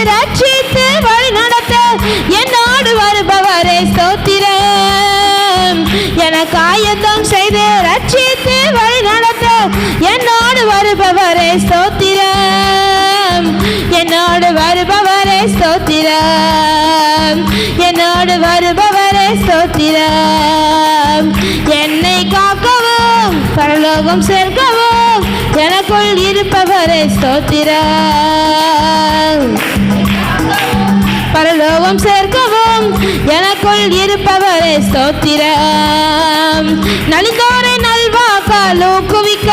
ரட்சித்து வழி நடத்த என்னோடு வருபவரே ஸ்தோத்திரம். எனக்கு ஆயத்தம் செய்து ரட்சித்து வழி நடத்த என்னோடு வருபவரே ஸ்தோத்திரம். என்னோடு வருபவரே ஸ்தோத்திரம். என்னோடு வருபவரே ஸ்தோத்திரம். என்னை காக்கவும் பரலோகம் சேர்க்கவும் எனக்குள் இருப்பவரே ஸ்தோத்திரம். பரலோகம் சேர்க்கவும் எனக்குள் இருப்பவரே ஸ்தோத்திரம். நலிந்தோரை நல்வாக்கால் ஊக்குவிக்க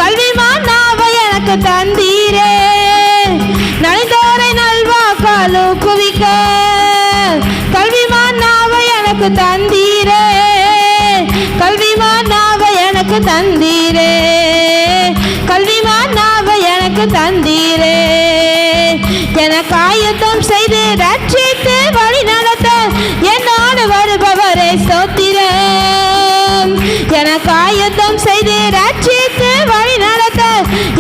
கல்விமான் நாவை எனக்கு தந்தீரே. நலிந்தோரை நல்வாக்கால் ஊக்குவிக்க கல்விமான் நாவை எனக்கு தந்தீரே. கல்விமான் நாவை எனக்கு தந்தீரே. கல்விமான் நாவை எனக்கு தந்தீரே. எனக்கு ஆயத்தம் செய்து ரட்சித்து வழி நடத்த என்னோடு வருபவரே ஸ்தோத்திரம். எனக்கு ஆயத்தம் செய்து ரட்சித்து வழி நடத்த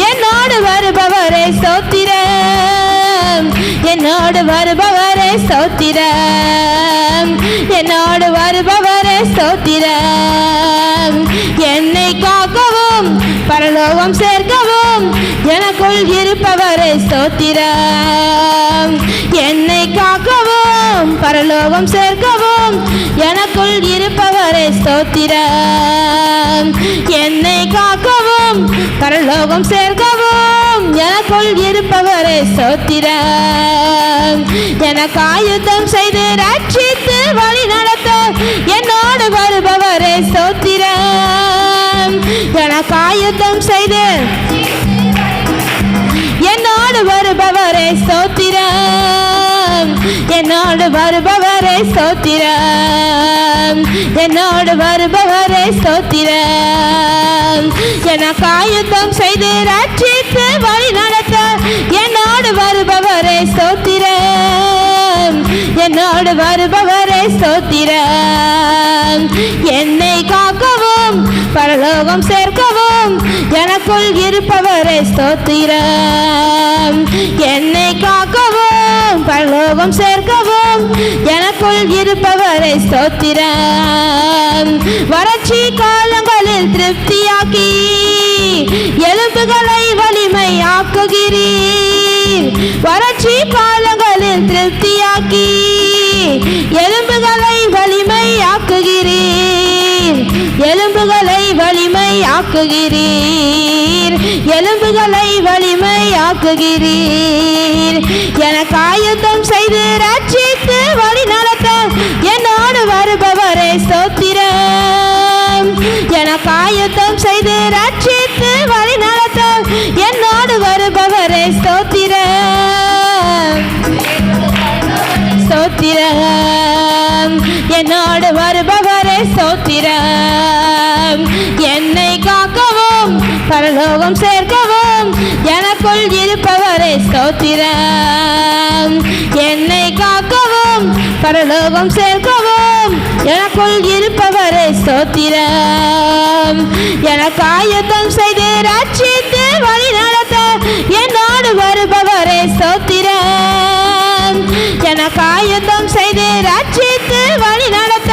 என்னோடு வருபவரே ஸ்தோத்திரம். என்னோடு வருபவரே ஸ்தோத்திரம். என்னோடு வருபவரே ஸ்தோத்திரம். என்னை காக்கவும் பரலோகம் சேர்க்கவும் எனக்குள் இருப்பவரே ஸ்தோத்திரம். என்னை காக்கவும் பரலோகம் சேர்க்கவும் எனக்குள் இருப்பவரே ஸ்தோத்திரம். என்னை காக்கவும் பரலோகம் சேர்க்கவும் எனக்குள் இருப்பவரே ஸ்தோத்திரம். எனக்கு ஆயுதம் செய்து ரட்சித்து வழி நடத்த என்னோடு வருபவரே ஸ்தோத்திரம். எனக்கு ஆயுதம் செய்து என்னோடு வருபவரே ஸ்தோத்திரம். என்னோடு வருபவரே ஸ்தோத்திரம். என்னோடு வருபவரே ஸ்தோத்திரம். எனக்கு ஆயுதம் செய்து ரட்சித்து வழி நடத்த என்னோடு வருபவரே ஸ்தோத்திரம். என்னோடு வருபவரே ஸ்தோத்திரம். என்னை காக்கவும் பரலோகம் சேர்க்கவும் எனக்குள் இருப்பவரே ஸ்தோத்திரம். என்னை காக்கவும் பரலோகம் சேர்க்கவும் எனக்குள் இருப்பவரை ஸ்தோத்திரம். வறட்சி காலங்களில் திருப்தியாக்கி எலும்புகளை வலிமை ஆக்குகிறீர். வறட்சி காலங்களில் திருப்தியாக்கி எலும்புகளை வலிமை ஆக்குகிறீர். எலும்புகளை வலிமை ஆக்குகிறீர். எலும்புகளை வலிமை ஆக்குகிறீர். எனக்கு ஆயுதம் செய்து ரட்சித்து வழி நடத்த என்னோடு வருபவரே ஸ்தோத்திரம். எனக்கு ஆயுதம் செய்து ரட்சித்து வழி நடத்த என்னோடு வருபவரே ஸ்தோத்திரம். ஸ்தோத்திரம். என்னோடு வருபவரே ஸ்தோத்திரம். என்னை காக்கவும் பரலோகம் சேர்க்கவும் எனக்குள் இருப்பவரே ஸ்தோத்திரம். என்னை காக்கவும் பரலோகம் சேர்க்கவும் எனக்குள் இருப்பவரே ஸ்தோத்திரம். எனக்கு ஆயுதம் செய்து ரட்சித்து வழி நடத்த என்னோடு வருபவரே ஸ்தோத்திரம். எனக்கு ஆயுதம் செய்து ரட்சித்து வழி நடத்த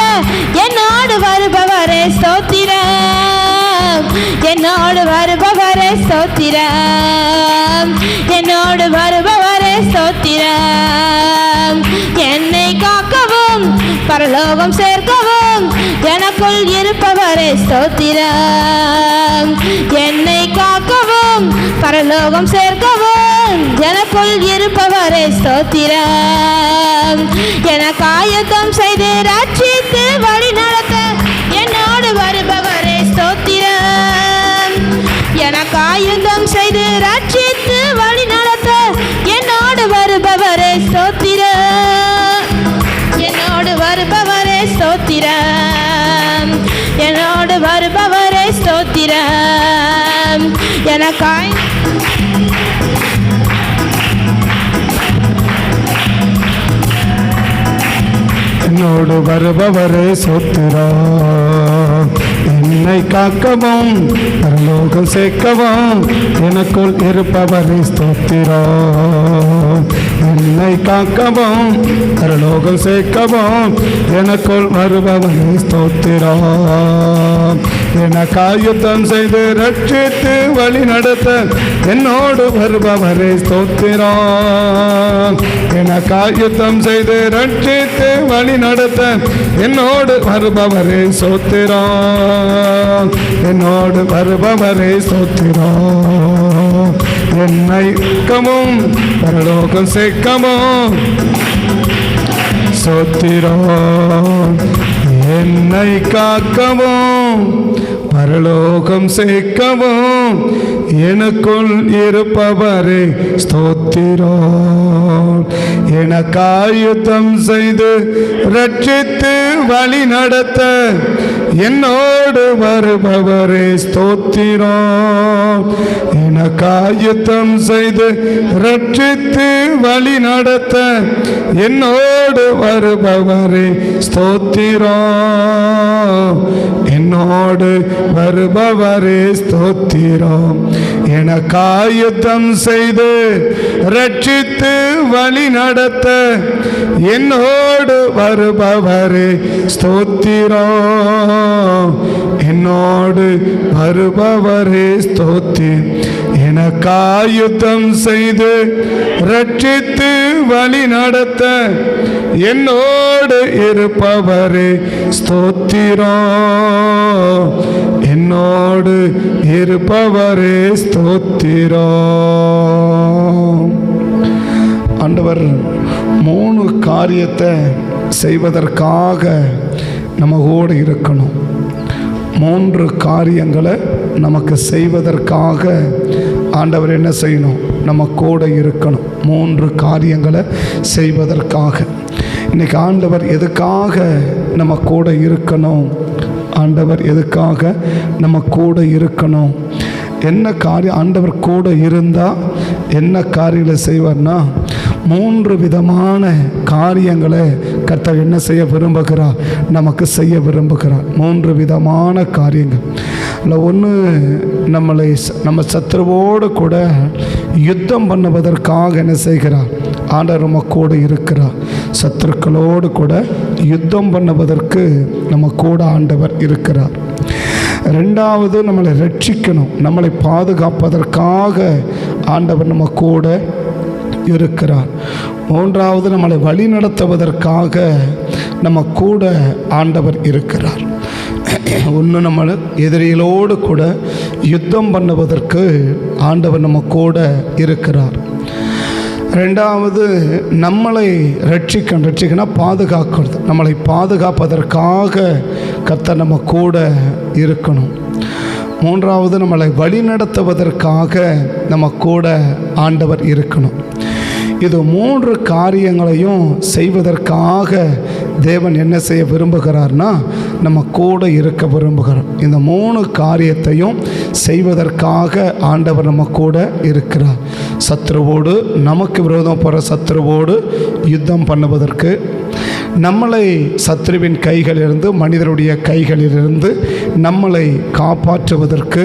என்னோடு வருபவரே ஸ்தோத்திரம். என்னோடு வருபவரே ஸ்தோத்திரம். என்னோடு வருபவரே ஸ்தோத்திரம். என்னை காக்கவும் பரலோகம் சேர்க்கவும் எனக்குள் இருப்பவரே ஸ்தோத்திரம். என்னை காக்கவும் பரலோகம் சேர்க்கவும் எனக்குள் இருப்பவரே ஸ்தோத்திரம். எனக்கு ஆயுதம் செய்து ரட்சித்து வழி நடத்த என்னோடு வருபவரே ஸ்தோத்திரம். எனக்கு ஆயுதம் செய்து ரட்சித்து வழி நடத்த என்னோடு வருபவரே ஸ்தோத்திரம். என்னோடு வருபவரே ஸ்தோத்திரம். என்னோடு வருபவரே ஸ்தோத்திரம். எனக்கு என்னோடு வருபவரே ஸ்தோத்திரம். என்னை காக்கவும் பரலோகம் சேர்க்கவும் எனக்குள் இருப்பவரை ஸ்தோத்திரம். என்னை காக்கவும் பரலோகம் சேர்க்கவும் எனக்குள் வருபவரை ஸ்தோத்திரம். எனக்காய் யுத்தம் செய்து ரட்சித்து வழி நடத்த என்னோடு வருபவரை ஸ்தோத்திரம். எனக்காய் யுத்தம் செய்து ரட்சித்து வழி நடத்த என்னோடு வருபவரை ஸ்தோத்திரம். என்னோடு வருபவரை ஸ்தோத்திரம். என்னை காக்கவும் பரலோகம் சேர்க்கவும் ஸ்தோத்திரம். என்னை காக்கவும் பரலோகம் சேர்க்கவும் எனக்குள் இருப்பவரே ஸ்தோத்திரம். எனக்காய் யுத்தம் செய்து ரட்சித்து வழி நடத்த என்னோடு வருபவரே ஸ்தோத்திரம். எனக்காய் யுத்தம் செய்து ரட்சித்து வழி நடத்த என்னோடு வருபவரே ஸ்தோத்திரம். என்னோடு வருபவரே ஸ்தோத்திரம். எனக்காய் யுத்தம் செய்து ரட்சித்து வழி நடத்த என்னோடு வருபவரே ஸ்தோத்திரம். என்னோடு வருபவரே ஸ்தோத்திரம். எனக்காய் யுத்தம் செய்து ரட்சித்து வழி நடத்த என்னோடு இருப்பவரே ஸ்தோத்திரம். என்னோடு இருப்பவரே ஸ்தோத்திரம். ஆண்டவர் 3 காரியத்தை செய்வதற்காக நம்ம கூட இருக்கணும். 3 காரியங்களை நமக்கு செய்வதற்காக ஆண்டவர் என்ன செய்யணும்? நம்ம கூட இருக்கணும். 3 காரியங்களை செய்வதற்காக இன்னைக்கு ஆண்டவர் எதுக்காக நம்ம கூட இருக்கணும்? ஆண்டவர் எதுக்காக நம்ம கூட இருக்கணும்? என்ன காரியம்? ஆண்டவர் கூட இருந்தால் என்ன காரியங்களை செய்வார்னா 3 விதமான காரியங்களை கர்த்தர் என்ன செய்ய விரும்புகிறார்? நமக்கு செய்ய விரும்புகிறார். 3 விதமான காரியங்கள். இல்லை, ஒன்று, நம்ம சத்துருவோடு கூட யுத்தம் பண்ணுவதற்காக என்ன செய்கிறார்? ஆண்டவர் நம்ம கூட இருக்கிறார். சத்துருக்களோடு கூட யுத்தம் பண்ணுவதற்கு நம்ம கூட ஆண்டவர் இருக்கிறார். 2வது, நம்மளை ரட்சிக்கணும், நம்மளை பாதுகாப்பதற்காக ஆண்டவர் நம்ம கூட இருக்கிறார். 3வது, நம்மளை வழி நடத்துவதற்காக நம்ம கூட ஆண்டவர் இருக்கிறார். ஒன்று, நம்ம எதிரிகளோடு கூட யுத்தம் பண்ணுவதற்கு ஆண்டவர் நம்ம கூட இருக்கிறார். 2வது, நம்மளை ரட்சிக்கணும், பாதுகாக்கிறது. நம்மளை பாதுகாப்பதற்காக கர்த்தர் நம்ம கூட இருக்கணும். 3வது, நம்மளை வழி நடத்துவதற்காக நம்ம கூட ஆண்டவர் இருக்கணும். இது 3 காரியங்களையும் செய்வதற்காக தேவன் என்ன செய்ய விரும்புகிறார்னா நம்ம கூட இருக்க விரும்புகிறார். இந்த 3 காரியத்தையும் செய்வதற்காக ஆண்டவர் நம்ம கூட இருக்கிறார். சத்துருவோடு, நமக்கு விரோதம் போகிற சத்துருவோடு யுத்தம் பண்ணுவதற்கு, நம்மளை சத்துருவின் கைகளிலிருந்து, மனிதருடைய கைகளிலிருந்து நம்மளை காப்பாற்றுவதற்கு,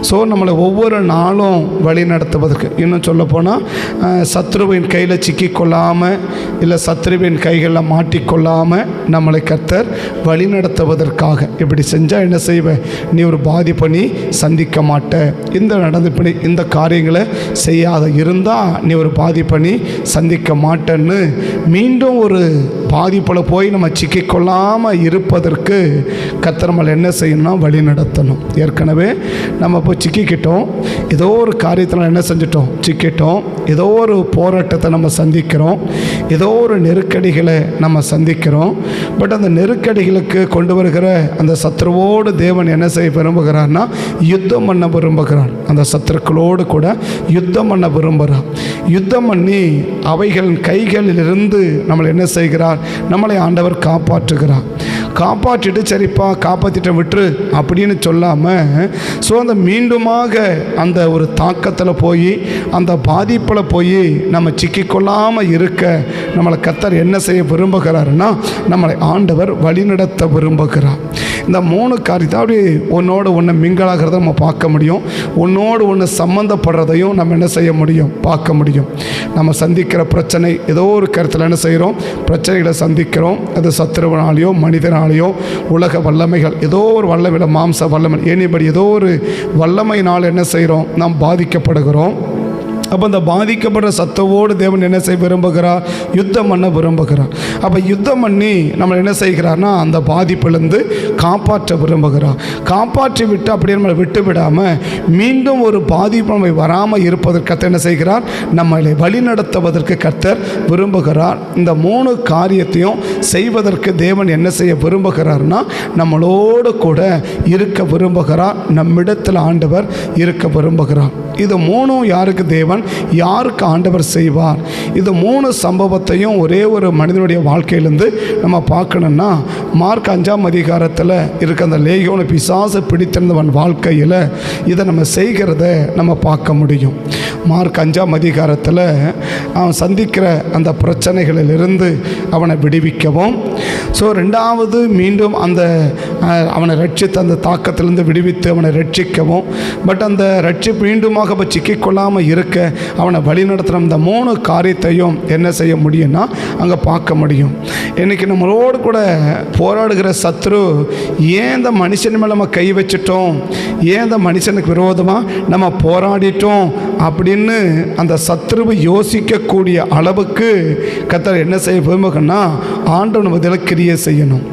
ஸோ நம்மளை ஒவ்வொரு நாளும் வழி நடத்துவதற்கு. இன்னும் சொல்லப்போனால் சத்ருவின் கையில் சிக்கிக்கொள்ளாமல், இல்லை சத்ருவின் கைகளில் மாட்டிக்கொள்ளாமல் நம்மளை கர்த்தர் வழி நடத்துவதற்காக. இப்படி செஞ்சால் என்ன செய்வேன்? நீ ஒரு பாதிப்பை நீ சந்திக்க மாட்ட. இந்த காரியங்களை செய்யாத இருந்தால் நீ ஒரு பாதிப்பை நீ சந்திக்க மாட்டேன்னு மீண்டும் ஒரு பாதிப்பில் போய் நம்ம சிக்கிக்கொள்ளாமல் இருப்பதற்கு கர்த்தர் நம்மளை என்ன செய்யணும்னா வழி நடத்தணும். ஏற்கனவே நம்ம இப்போ சிக்கிக்கிட்டோம், ஏதோ ஒரு காரியத்தில் என்ன செஞ்சிட்டோம்? சிக்கிட்டோம். ஏதோ ஒரு போராட்டத்தை நம்ம சந்திக்கிறோம், ஏதோ ஒரு நெருக்கடிகளை நம்ம சந்திக்கிறோம். பட் அந்த நெருக்கடிகளுக்கு கொண்டு வருகிற அந்த சத்துருவோடு தேவன் என்ன செய்ய விரும்புகிறார்னா யுத்தம் பண்ண விரும்புகிறார். அந்த சத்துருக்களோடு கூட யுத்தம் பண்ண விரும்புகிறார். யுத்தம் பண்ணி அவைகளின் கைகளிலிருந்து நம்மளை என்ன செய்கிறார்? நம்மளை ஆண்டவர் காப்பாற்றுகிறார். காப்பாற்றிட்டு சரிப்பா காப்பாற்றிட்ட விட்டுரு அப்படின்னு சொல்லாமல் ஸோ அந்த மீண்டுமாக அந்த ஒரு தாக்கத்தில் போய் அந்த பாதிப்பில் போய் நம்ம சிக்கிக்கொள்ளாமல் இருக்க நம்மளை கர்த்தர் என்ன செய்ய விரும்புகிறாருன்னா நம்மளை ஆண்டவர் வழிநடத்த விரும்புகிறார். இந்த 3 காரியத்தை அப்படி ஒன்னோடு ஒன்று மிங்கலாகிறத நம்ம பார்க்க முடியும். ஒன்னோடு ஒன்று சம்மந்தப்படுறதையும் நம்ம என்ன செய்ய முடியும், பார்க்க முடியும். நம்ம சந்திக்கிற பிரச்சனை ஏதோ ஒரு கருத்தில் என்ன செய்கிறோம், பிரச்சனைகளை சந்திக்கிறோம். அது சத்துருவனாலேயோ மனிதனாலேயோ உலக வல்லமைகள் ஏதோ ஒரு வல்லமை, மாம்ச வல்லமை, ஏனிபடி ஏதோ ஒரு வல்லமையினால் என்ன செய்கிறோம், நாம் பாதிக்கப்படுகிறோம். அப்போ அந்த பாதிக்கப்படுற சத்தவோடு தேவன் என்ன செய்ய விரும்புகிறார், யுத்தம் பண்ண விரும்புகிறார். அப்போ யுத்தம் பண்ணி நம்ம என்ன செய்கிறார்னா அந்த பாதிப்பிலிருந்து காப்பாற்ற விரும்புகிறார். காப்பாற்றி விட்டு அப்படியே நம்மளை விட்டு விடாமல் மீண்டும் ஒரு பாதிப்பு நம்ம வராமல் இருப்பதற்கு கர்த்தர் என்ன செய்கிறார், நம்மளை வழிநடத்துவதற்கு கர்த்தர் விரும்புகிறார். இந்த 3 காரியத்தையும் செய்வதற்கு தேவன் என்ன செய்ய விரும்புகிறார்னா நம்மளோடு கூட இருக்க விரும்புகிறார். நம்மிடத்தில் ஆண்டவர் இருக்க விரும்புகிறார். இது 3 யாருக்கு தேவன், யாருக்கு ஆண்டவர் செய்வார்? இது 3 சம்பவத்தையும் ஒரே ஒரு மனிதனுடைய வாழ்க்கையிலேருந்து நம்ம பார்க்கணுன்னா மார்க் 5ஆம் அதிகாரத்தில் இருக்க அந்த லேகியோனை பிசாசு பிடித்திருந்தவன் வாழ்க்கையில் இதை நம்ம செய்கிறத நம்ம பார்க்க முடியும். மார்க் 5ஆம் அதிகாரத்தில் அவன் சந்திக்கிற அந்த பிரச்சனைகளிலிருந்து அவனை விடுவிக்கவும், ஸோ 2வது மீண்டும் அந்த அவனை ரட்சித்து அந்த தாக்கத்திலிருந்து விடுவித்து அவனை ரட்சிக்கவும், பட் அந்த ரட்சிப்பு மீண்டுமாக சிக்கிக்கொள்ளாமல் இருக்க அவனை வழிநடத்துகிற இந்த 3 காரியத்தையும் என்ன செய்ய முடியும்னா அங்கே பார்க்க முடியும். இன்றைக்கி நம்மளோடு கூட போராடுகிற சத்ரு ஏன் இந்த மனுஷன் மேலே நம்ம கை வச்சிட்டோம், ஏன் இந்த மனுஷனுக்கு விரோதமாக நம்ம போராடிட்டோம் அப்படின்னு அந்த சத்ருவை யோசிக்கக்கூடிய அளவுக்கு கர்த்தர் என்ன செய்ய விரும்புகிறனா ஆண்டவன் பதில் கிரியை செய்யணும்.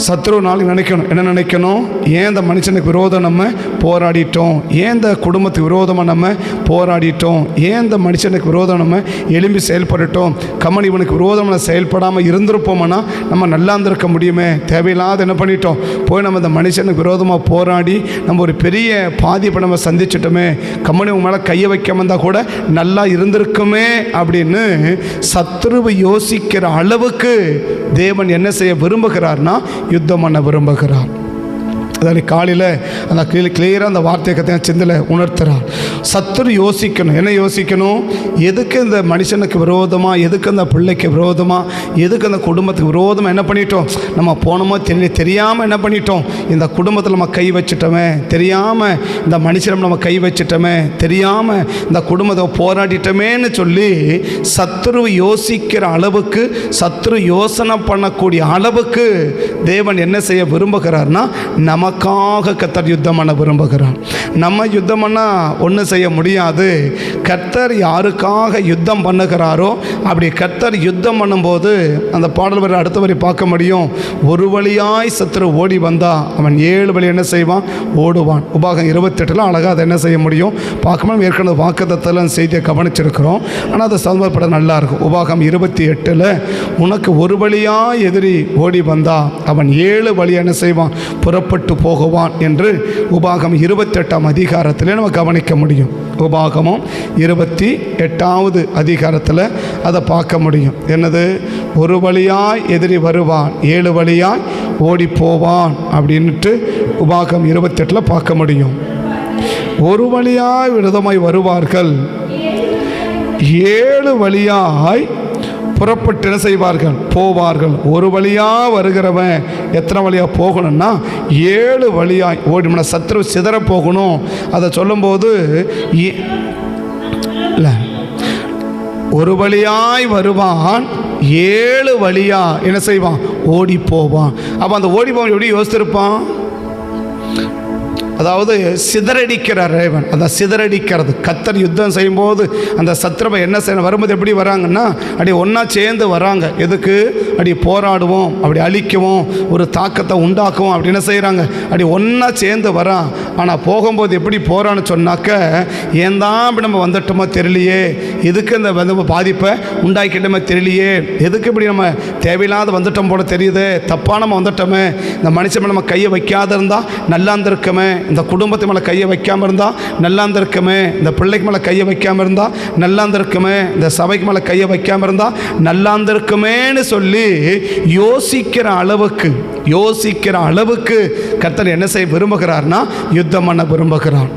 சத்ரு நாளைக்கு நினைக்கணும், என்ன நினைக்கணும், ஏன் இந்த மனுஷனுக்கு விரோதம் நம்ம போராடிட்டோம், ஏன் இந்த குடும்பத்துக்கு விரோதமாக நம்ம போராடிட்டோம், ஏன் இந்த மனுஷனுக்கு விரோதம் நம்ம எழும்பி செயல்பட்டுட்டோம், கமன் இவனுக்கு விரோதம் செயல்படாமல் இருந்திருப்போம்னா நம்ம நல்லா இருந்திருக்க முடியுமே, தேவையில்லாத என்ன பண்ணிட்டோம், போய் நம்ம இந்த மனுஷனுக்கு விரோதமாக போராடி நம்ம ஒரு பெரிய பாதிப்பை நம்ம சந்திச்சிட்டோமே, கமன் இவங்க மேலே கையை வைக்காம இருந்தால் கூட நல்லா இருந்திருக்குமே அப்படின்னு சத்ருவை யோசிக்கிற அளவுக்கு தேவன் என்ன செய்ய விரும்புகிறார்னா யுத்தம் பண்ண விரும்புகிறார். அதாவது காலையில் அந்த கிளியராக அந்த வார்த்தையை கற்று சிந்தலை உணர்த்துறார். சத்துரு யோசிக்கணும், என்ன யோசிக்கணும், எதுக்கு இந்த மனுஷனுக்கு விரோதமாக, எதுக்கு அந்த பிள்ளைக்கு விரோதமாக, எதுக்கு அந்த குடும்பத்துக்கு விரோதமாக என்ன பண்ணிட்டோம், நம்ம போனோமோ தெரியாமல் என்ன பண்ணிட்டோம், இந்த குடும்பத்தில் நம்ம கை வச்சுட்டோமே, தெரியாமல் இந்த மனுஷனம் நம்ம கை வச்சுட்டோமே, தெரியாமல் இந்த குடும்பத்தை போராடிட்டோமேன்னு சொல்லி சத்துரு யோசிக்கிற அளவுக்கு, சத்துரு யோசனை பண்ணக்கூடிய அளவுக்கு தேவன் என்ன செய்ய விரும்புகிறார்னா நமக்காக கர்த்தர் யுத்தம் பண்ண விரும்புகிறார். நம்ம யுத்தம் பண்ணால் ஒன்றும் செய்ய முடியாது. கர்த்தர் யாருக்காக யுத்தம் பண்ணுகிறாரோ அப்படி கர்த்தர் யுத்தம் பண்ணும்போது அந்த பாடல் வர அடுத்த வரி பார்க்க முடியும். ஒரு வழியாய் சத்துரு ஓடி வந்தா அவன் 7 வழி என்ன செய்வான், ஓடுவான். உபாகம் 28 அழகாக அதை என்ன செய்ய முடியும் பார்க்கணும். ஏற்கனவே வாக்குத்தத்தத்தில் செய்தியை கவனிச்சிருக்கிறோம், ஆனால் அதை சமர்ப்பட நல்லா இருக்கும். உபாகம் 28 உனக்கு ஒரு வழியாய் எதிரி ஓடி வந்தா அவன் 7 வழி என்ன செய்வான், புறப்பட்டு போகுவான் என்று உபாகம் 28ஆம் அதிகாரத்தில் நம்ம கவனிக்க முடியும். உபாகமும் 28வது அதிகாரத்தில் அதை பார்க்க முடியும். என்னது, ஒரு வழியாய் எதிரி வருவான், 7 வழியாய் ஓடி போவான் அப்படின்ட்டு உபாகம் 28 பார்க்க முடியும். ஒரு வழியாய் விரதமாய் வருவார்கள், 7 வழியாய் புறப்பட்டு என்ன செய்வார்கள், போவார்கள். ஒரு வழியாக வருகிறவன் எத்தனை வழியாக போகணும்னா 7 வழியாய் ஓடி சத்ரு சிதற போகணும். அதை சொல்லும்போது இல்லை, ஒரு வழியாய் வருவான், 7 வழியா என்ன செய்வான், ஓடி போவான். அப்போ அந்த ஓடி போவான் எப்படி யோசித்திருப்பான், அதாவது சிதறடிக்கிறார் ரேவன். அந்த சிதறடிக்கிறது கர்த்தர் யுத்தம் செய்யும்போது அந்த சத்ருவை என்ன செய்யணும், வரும்போது எப்படி வராங்கன்னா அப்படி ஒன்றா சேர்ந்து வராங்க. எதுக்கு, அப்படி போராடுவோம், அப்படி அழிக்கவும், ஒரு தாக்கத்தை உண்டாக்குவோம் அப்படி என்ன செய்கிறாங்க, அப்படி ஒன்றா சேர்ந்து வரான். ஆனால் போகும்போது எப்படி போகிறான்னு சொன்னாக்க, ஏன் தான் இப்படி நம்ம வந்துட்டோமோ தெரியலையே, எதுக்கு இந்த வந்து பாதிப்பை உண்டாக்கிட்டோமே தெரியலையே, எதுக்கு இப்படி நம்ம தேவையில்லாத வந்துட்டோம் போல தெரியுது, தப்பாக நம்ம வந்துட்டோமே, இந்த மனுஷன் நம்ம கையை வைக்காத இருந்தால் நல்லா இருந்திருக்குமே, இந்த குடும்பத்து மேலே கையை வைக்காமல் இருந்தால் நல்லா இருந்திருக்குமே, இந்த பிள்ளைக்கு மேலே கையை வைக்காமல் இருந்தால் நல்லா இருந்திருக்குமே, இந்த சபைக்கு மேலே கையை வைக்காமல் இருந்தால் நல்லா இருந்திருக்குமேன்னு சொல்லி யோசிக்கிற அளவுக்கு கர்த்தர் என்ன செய்ய விரும்புகிறார்னா யுத்தம் பண்ண விரும்புகிறார்.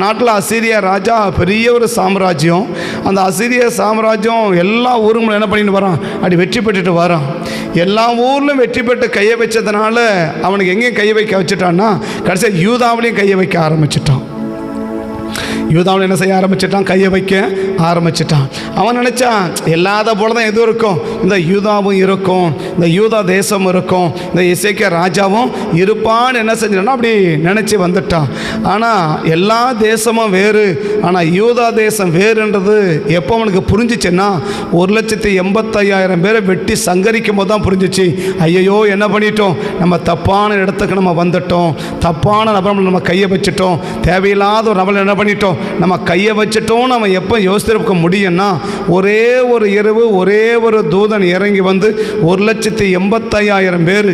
நாட்டில் அசீரிய ராஜா பெரிய ஒரு சாம்ராஜ்யம். அந்த அசீரிய சாம்ராஜ்யம் எல்லா ஊரும் என்ன பண்ணிட்டு வரான், அப்படி வெற்றி பெற்றுட்டு வரான். எல்லா ஊர்லையும் வெற்றி பெற்று கையை வச்சதுனால அவனுக்கு எங்கேயும் கையை வைக்க வச்சுட்டான்னா கடைசியாக யூதாவிலையும் கையை வைக்க ஆரம்பிச்சிட்டான். யூதாவில் என்ன செய்ய ஆரம்பிச்சிட்டான், கையை வைக்க ஆரம்பிச்சிட்டான். அவன் நினச்சான் எல்லாத போல தான் எதுவும் இருக்கும், இந்த யூதாவும் இருக்கும், இந்த யூதா தேசம் இருக்கும், இந்த எசேக்கியா ராஜாவும் இருப்பான்னு என்ன செஞ்சிட்டான்னா அப்படி நினச்சி வந்துட்டான். ஆனால் எல்லா தேசமும் வேறு, ஆனால் யூதா தேசம் வேறுன்றது எப்போ அவனுக்கு புரிஞ்சிச்சுன்னா 1,85,000 பேரை வெட்டி சங்கரிக்கும் போது தான் புரிஞ்சிச்சு. ஐயோ என்ன பண்ணிட்டோம், நம்ம தப்பான இடத்துக்கு நம்ம வந்துட்டோம், தப்பான நபர்கள் நம்ம கையை வச்சுட்டோம், தேவையில்லாத ஒரு நபர்கள் என்ன பண்ணிட்டோம் நம்ம கையை வச்சுட்டோம். நம்ம எப்போ யோசித்திருக்க முடியும்னா ஒரே ஒரு இரவு ஒரே ஒரு தூதன் இறங்கி வந்து 1,85,000 பேர்,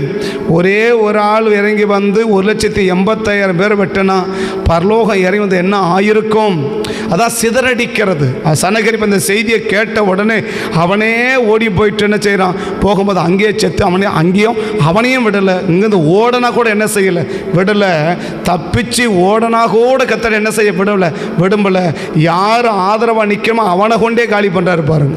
ஒரே ஒரு ஆள் இறங்கி வந்து 1,85,000 பேர் வெட்டினா பரலோகம் இறங்கி வந்து என்ன ஆயிருக்கும், அதான் சிதறடிக்கிறது. சனகரிப்பு இந்த செய்தியை கேட்ட உடனே அவனே ஓடி போயிட்டு என்ன செய்கிறான், போகும்போது அங்கேயே செத்து அங்கேயும் அவனையும் விடலை, இங்கேருந்து ஓடனா கூட என்ன செய்யலை விடலை, தப்பிச்சு ஓடனா கூட கர்த்தர் என்ன செய்ய விடும்பல. யார் ஆதரவாக நிற்கிறோமோ அவனை கொண்டே காலி பண்ணுறாரு பாருங்க.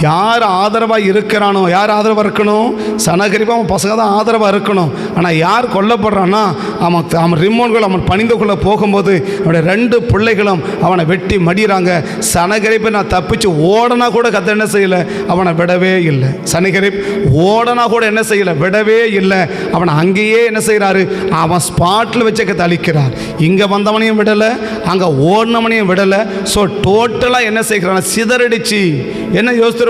யார் ஆதரவாக இருக்கிறானோ, யார் ஆதரவாக இருக்கணும், சனகரிப்பாக அவன் பசங்க தான் ஆதரவாக இருக்கணும். ஆனால் யார் கொல்லப்படுறான்னா அவன் ரிமோன்கள் அவன் பணிந்து கொள்ள போகும்போது அவனுடைய 2 பிள்ளைகளும் அவனை வெட்டி மடிகிறாங்க. சனகரிப்பை நான் தப்பிச்சு ஓடனா கூட கத்த என்ன செய்யலை, அவனை விடவே இல்லை. சனகரிப் ஓடனா கூட என்ன செய்யலை, விடவே இல்லை. அவனை அங்கேயே என்ன செய்கிறாரு, அவன் ஸ்பாட்டில் வச்சு கத்த அழிக்கிறார். இங்கே வந்தவனையும் விடலை, அங்கே ஓடினவனையும் விடலை. ஸோ டோட்டலாக என்ன செய்கிறான், சிதறடிச்சு என்ன யோசித்து